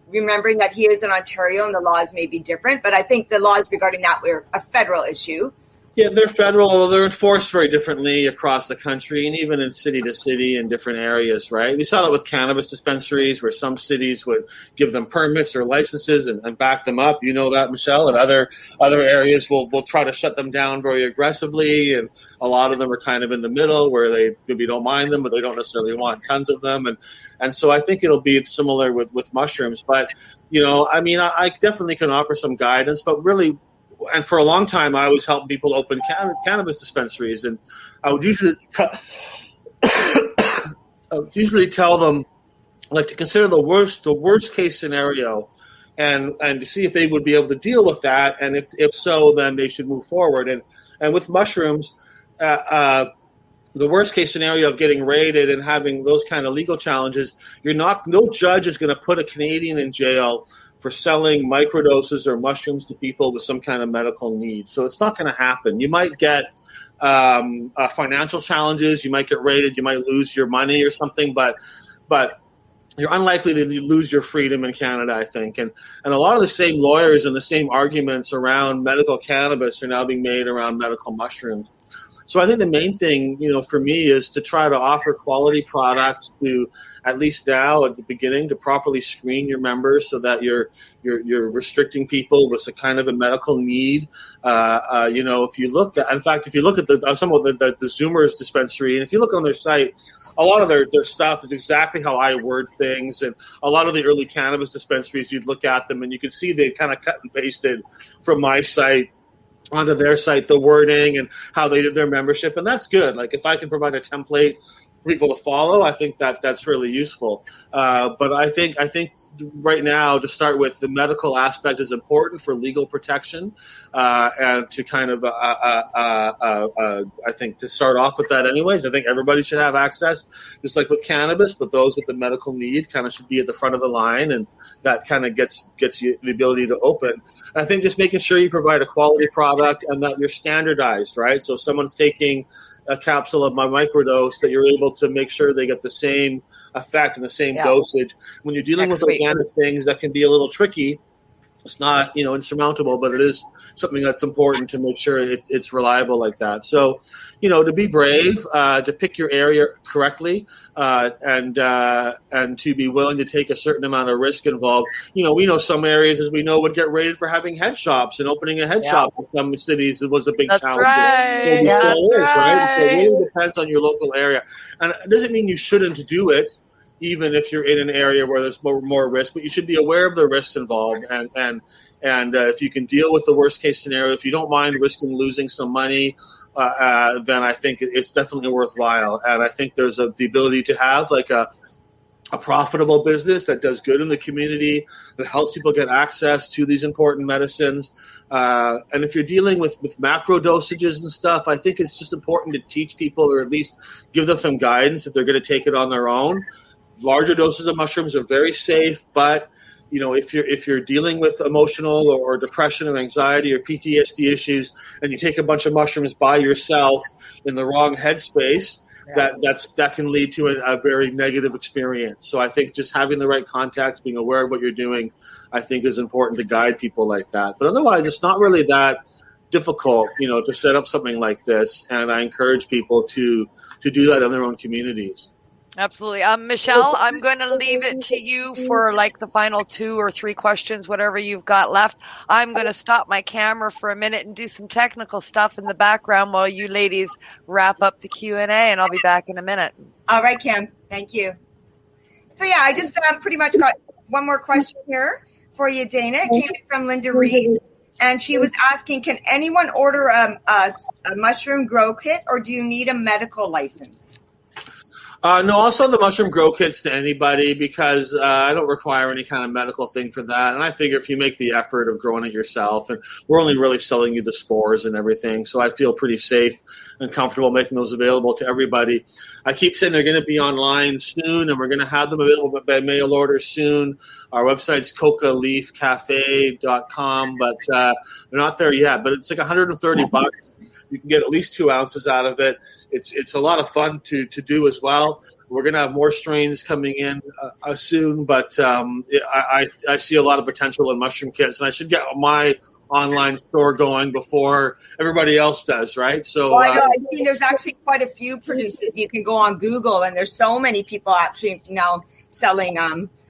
Remembering that he is in Ontario and the laws may be different, but I think the laws regarding that were a federal issue. Yeah, they're federal. They're enforced very differently across the country and even in city to city in different areas, right? We saw that with cannabis dispensaries where some cities would give them permits or licenses and back them up. You know that, Michelle, and other areas will try to shut them down very aggressively. And a lot of them are kind of in the middle where they maybe don't mind them, but they don't necessarily want tons of them. And so I think it'll be similar with mushrooms. But, I definitely can offer some guidance, but really, and for a long time, I was helping people open cannabis dispensaries, and I would usually tell them, like, to consider the worst case scenario, and to see if they would be able to deal with that, and if so, then they should move forward. And with mushrooms, the worst case scenario of getting raided and having those kind of legal challenges, no judge is going to put a Canadian in jail for selling microdoses or mushrooms to people with some kind of medical need. So it's not going to happen. You might get financial challenges. You might get raided. You might lose your money or something, but you're unlikely to lose your freedom in Canada, I think. And a lot of the same lawyers and the same arguments around medical cannabis are now being made around medical mushrooms. So I think the main thing, for me is to try to offer quality products to, at least now at the beginning, to properly screen your members so that you're restricting people with a kind of a medical need. If you look at some of the Zoomers dispensary, and if you look on their site, a lot of their stuff is exactly how I word things. And a lot of the early cannabis dispensaries, you'd look at them and you could see they kind of cut and pasted from my site onto their site, the wording and how they did their membership. And that's good. Like, if I can provide a template for people to follow, I think that's really useful. But I think right now, to start with, the medical aspect is important for legal protection, and to kind of, I think, to start off with that anyways. I think everybody should have access, just like with cannabis, but those with the medical need kind of should be at the front of the line, and that kind of gets you the ability to open. I think just making sure you provide a quality product and that you're standardized, right? So if someone's taking a capsule of my microdose, that you're able to make sure they get the same effect and the same dosage. When you're dealing with organic things, that can be a little tricky. It's not, insurmountable, but it is something that's important to make sure it's reliable like that. So, to be brave, to pick your area correctly, and to be willing to take a certain amount of risk involved. We know some areas, as we know, would get raided for having head shops, and opening a head shop in some cities was a big challenge. Right. Maybe still is, right? So it really depends on your local area. And it doesn't mean you shouldn't do it, even if you're in an area where there's more risk, but you should be aware of the risks involved. And if you can deal with the worst case scenario, if you don't mind risking losing some money, then I think it's definitely worthwhile. And I think there's the ability to have like a profitable business that does good in the community, that helps people get access to these important medicines. And if you're dealing with macro dosages and stuff, I think it's just important to teach people, or at least give them some guidance if they're going to take it on their own. Larger doses of mushrooms are very safe, but if you're dealing with emotional or depression or anxiety or PTSD issues, and you take a bunch of mushrooms by yourself in the wrong headspace, that can lead to a very negative experience. So I think just having the right contacts, being aware of what you're doing, I think is important to guide people like that. But otherwise, it's not really that difficult, to set up something like this. And I encourage people to do that in their own communities. Absolutely. Michelle, I'm going to leave it to you for like the final 2 or 3 questions, whatever you've got left. I'm going to stop my camera for a minute and do some technical stuff in the background while you ladies wrap up the Q&A, and I'll be back in a minute. All right, Kim. Thank you. So, yeah, I just pretty much got one more question here for you, Dana. It came from Linda Reed, and she was asking, can anyone order a mushroom grow kit, or do you need a medical license? No, I'll sell the mushroom grow kits to anybody because I don't require any kind of medical thing for that. And I figure if you make the effort of growing it yourself, and we're only really selling you the spores and everything, so I feel pretty safe and comfortable making those available to everybody. I keep saying they're going to be online soon, and we're going to have them available by mail order soon. Our website's cocaleafcafe.com, but they're not there yet. But it's like $130. You can get at least 2 ounces out of it. It's a lot of fun to do as well. We're going to have more strains coming in soon, but I see a lot of potential in mushroom kits, and I should get my online store going before everybody else does, right? So well, I know, I've seen there's actually quite a few producers. You can go on Google, and there's so many people actually now selling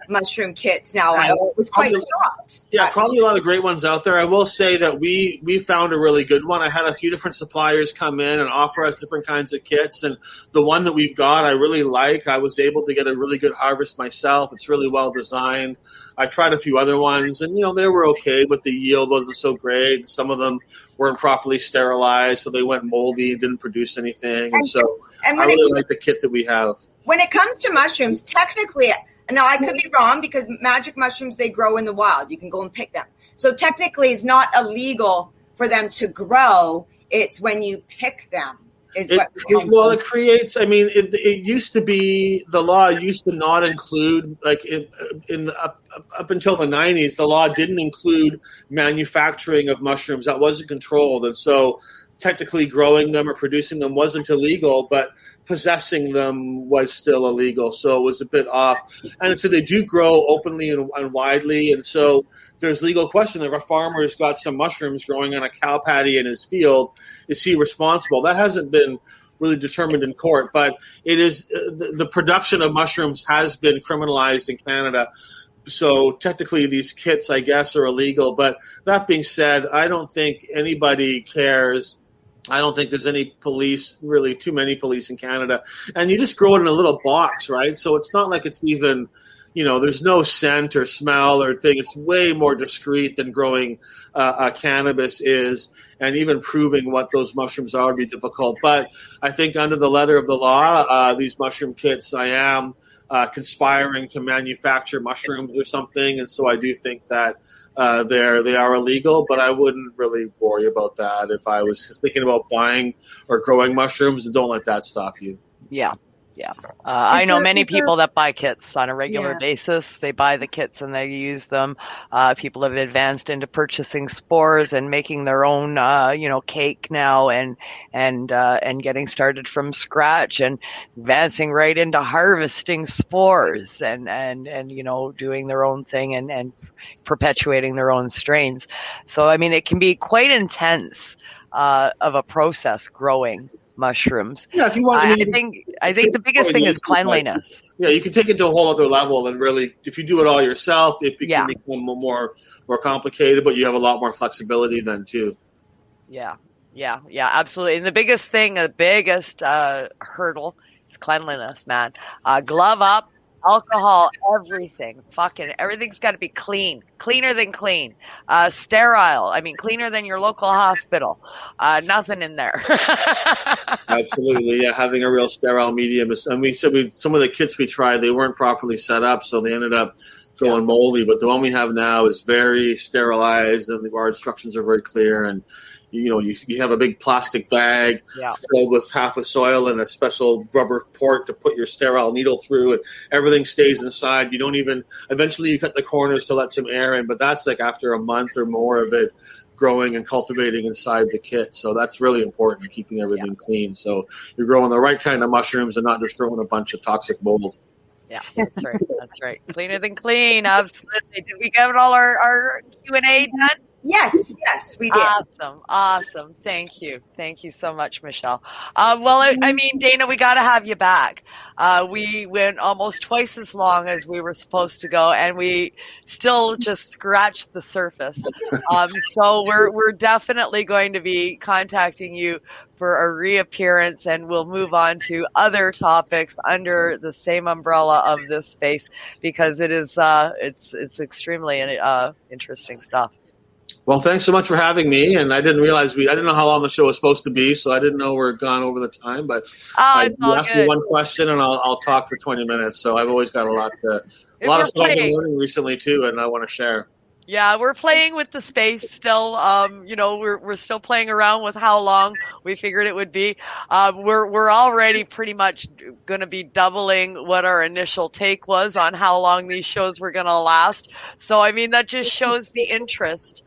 mushroom kits now. I was quite shocked. Yeah, probably a lot of great ones out there. I will say that we found a really good one. I had a few different suppliers come in and offer us different kinds of kits, and the one that we've got I really like. I was able to get a really good harvest myself. It's really well designed. I tried a few other ones, and they were okay, but the yield wasn't so great. Some of them weren't properly sterilized, so they went moldy and didn't produce anything. And so I really like the kit that we have. When it comes to mushrooms, technically, now I could be wrong because magic mushrooms, they grow in the wild. You can go and pick them. So technically it's not illegal for them to grow. It's when you pick them. It creates. I mean, it used to be the law used to not include up until the 90s. The law didn't include manufacturing of mushrooms. That wasn't controlled, and so technically growing them or producing them wasn't illegal, but possessing them was still illegal. So it was a bit off. And so they do grow openly and widely, and so there's legal question. If a farmer's got some mushrooms growing on a cow patty in his field, is he responsible? That hasn't been really determined in court, but it is the production of mushrooms has been criminalized in Canada. So technically these kits, I guess, are illegal. But that being said, I don't think anybody cares. I don't think there's any police, really too many police in Canada. And you just grow it in a little box, right? So it's not like it's even, there's no scent or smell or thing. It's way more discreet than growing cannabis is. And even proving what those mushrooms are would be difficult. But I think under the letter of the law, these mushroom kits, I am conspiring to manufacture mushrooms or something. And so I do think that they are illegal, but I wouldn't really worry about that if I was just thinking about buying or growing mushrooms. And don't let that stop you. Yeah. I know many people that buy kits on a regular basis. They buy the kits and they use them. People have advanced into purchasing spores and making their own, cake now and getting started from scratch and advancing right into harvesting spores and doing their own thing and perpetuating their own strains. So, I mean, it can be quite intense of a process growing mushrooms. Yeah, if you want, I think the biggest thing is cleanliness. Yeah, you can take it to a whole other level, and really, if you do it all yourself, it can become more complicated. But you have a lot more flexibility then too. Yeah, absolutely. And the biggest hurdle is cleanliness, man. Glove up. Alcohol, everything, everything's got to be cleaner than clean, sterile. I mean, cleaner than your local hospital. Nothing in there. Absolutely, yeah. Having a real sterile medium is, and some of the kits we tried, they weren't properly set up, so they ended up going moldy. But the one we have now is very sterilized, and our instructions are very clear. And you have a big plastic bag filled with half of soil and a special rubber port to put your sterile needle through, and everything stays inside. You don't even, eventually you cut the corners to let some air in, but that's like after a month or more of it growing and cultivating inside the kit. So that's really important, keeping everything clean. So you're growing the right kind of mushrooms and not just growing a bunch of toxic mold. Yeah, that's right. Cleaner than clean. Absolutely. Did we get all our Q&A done? Yes, we did. Awesome. Thank you so much, Michelle. I mean, Dana, we got to have you back. We went almost twice as long as we were supposed to go, and we still just scratched the surface. So we're definitely going to be contacting you for a reappearance, and we'll move on to other topics under the same umbrella of this space, because it is it's extremely interesting stuff. Well, thanks so much for having me. And I didn't realize I didn't know how long the show was supposed to be, so I didn't know we're gone over the time. But you asked me one question, and I'll talk for 20 minutes. So I've always got a lot of stuff I've been learning recently too, and I want to share. Yeah, we're playing with the space still. We're still playing around with how long we figured it would be. We're already pretty much going to be doubling what our initial take was on how long these shows were going to last. So, I mean, that just shows the interest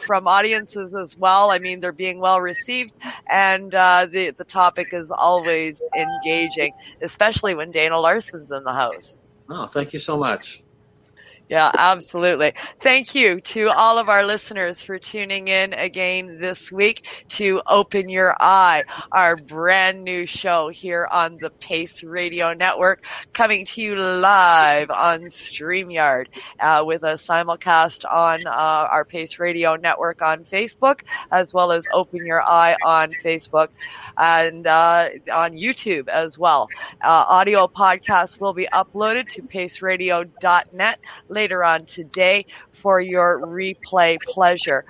from audiences as well. I mean, they're being well received, and the topic is always engaging, especially when Dana Larsen's in the house. Oh, thank you so much. Yeah, absolutely. Thank you to all of our listeners for tuning in again this week to Open Your Eye, our brand new show here on the Pace Radio Network, coming to you live on StreamYard with a simulcast on our Pace Radio Network on Facebook, as well as Open Your Eye on Facebook and on YouTube as well. Audio podcasts will be uploaded to paceradio.net later on today for your replay pleasure.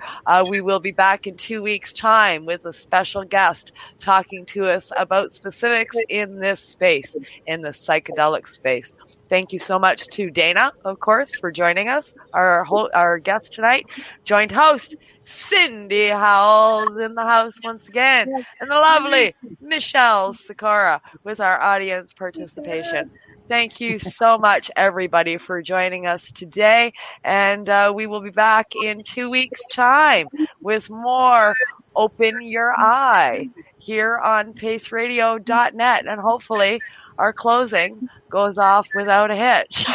We will be back in 2 weeks' time with a special guest talking to us about specifics in this space, in the psychedelic space. Thank you so much to Dana, of course, for joining us, our guest tonight. Joint host, Cindy Howells in the house once again, and the lovely Michelle Sikora with our audience participation. Thank you so much, everybody, for joining us today. And we will be back in 2 weeks' time with more Open Your Eye here on paceradio.net. And hopefully our closing goes off without a hitch.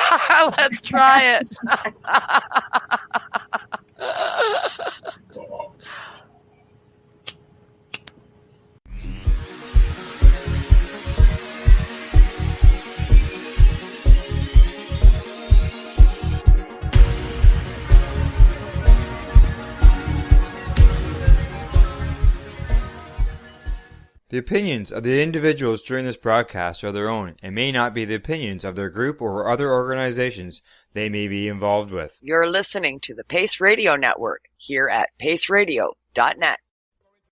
Let's try it. The opinions of the individuals during this broadcast are their own and may not be the opinions of their group or other organizations they may be involved with. You're listening to the Pace Radio Network here at paceradio.net.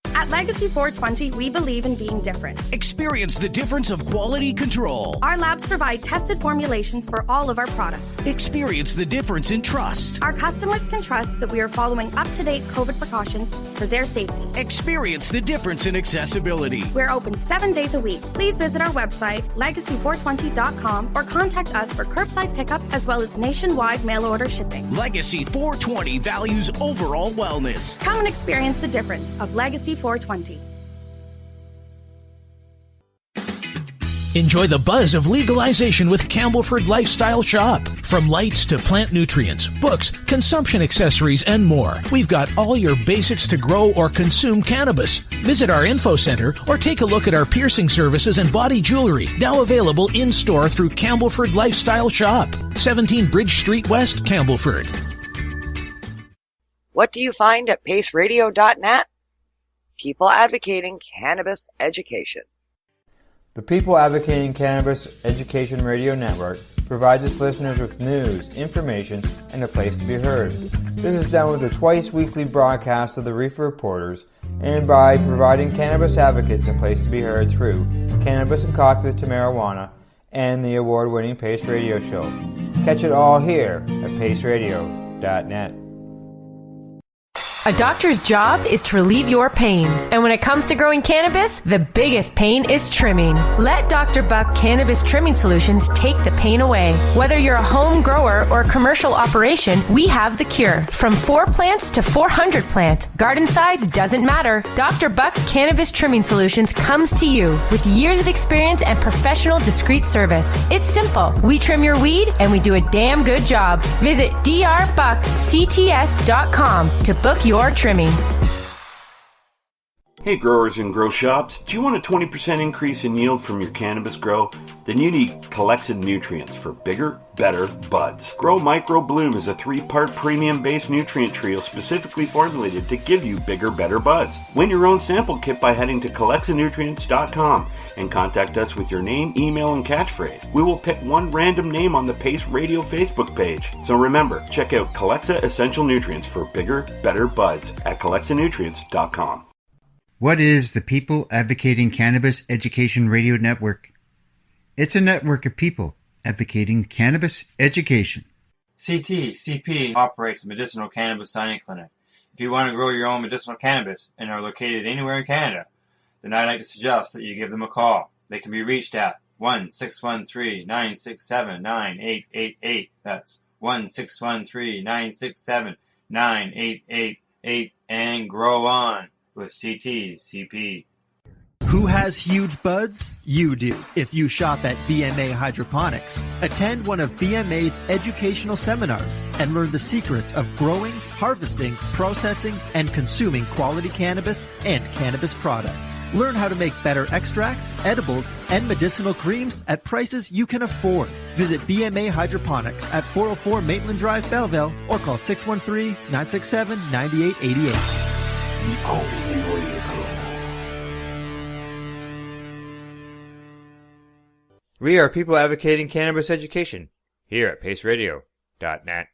At Legacy 420, we believe in being different. Experience the difference of quality control. Our labs provide tested formulations for all of our products. Experience the difference in trust. Our customers can trust that we are following up-to-date COVID precautions for their safety. Experience the difference in accessibility. We're open 7 days a week. Please visit our website, legacy420.com, or contact us for curbside pickup as well as nationwide mail order shipping. Legacy 420 values overall wellness. Come and experience the difference of Legacy 420. Enjoy the buzz of legalization with Campbellford Lifestyle Shop. From lights to plant nutrients, books, consumption accessories, and more, we've got all your basics to grow or consume cannabis. Visit our info center or take a look at our piercing services and body jewelry, now available in-store through Campbellford Lifestyle Shop, 17 Bridge Street West, Campbellford. What do you find at paceradio.net? People advocating cannabis education. The People Advocating Cannabis Education Radio Network provides its listeners with news, information, and a place to be heard. This is done with a twice-weekly broadcast of the Reefer Reporters and by providing cannabis advocates a place to be heard through Cannabis and Coffee to Marijuana and the award-winning Pace Radio Show. Catch it all here at paceradio.net. A doctor's job is to relieve your pains. And when it comes to growing cannabis, the biggest pain is trimming. Let Dr. Buck Cannabis Trimming Solutions take the pain away. Whether you're a home grower or a commercial operation, we have the cure. From 4 plants to 400 plants, garden size doesn't matter. Dr. Buck Cannabis Trimming Solutions comes to you with years of experience and professional discreet service. It's simple. We trim your weed and we do a damn good job. Visit drbuckcts.com to book your trimming. Hey growers and grow shops, do you want a 20% increase in yield from your cannabis grow? Then you need Calexa nutrients for bigger, better buds. Grow Micro Bloom is a 3-part premium-based nutrient trio specifically formulated to give you bigger, better buds. Win your own sample kit by heading to CalexaNutrients.com and contact us with your name, email, and catchphrase. We will pick one random name on the Pace Radio Facebook page. So remember, check out Calexa Essential Nutrients for bigger, better buds at CalexaNutrients.com. What is the People Advocating Cannabis Education Radio Network? It's a network of people advocating cannabis education. CP operates a medicinal cannabis signing clinic. If you want to grow your own medicinal cannabis and are located anywhere in Canada, then I'd like to suggest that you give them a call. They can be reached at 1-613-967-9888. That's 1-613-967-9888, and grow on with CP. Who has huge buds? You do. If you shop at BMA Hydroponics, attend one of BMA's educational seminars and learn the secrets of growing, harvesting, processing, and consuming quality cannabis and cannabis products. Learn how to make better extracts, edibles, and medicinal creams at prices you can afford. Visit BMA Hydroponics at 404 Maitland Drive, Belleville, or call 613-967-9888. The only way to go. We are people advocating cannabis education here at paceradio.net.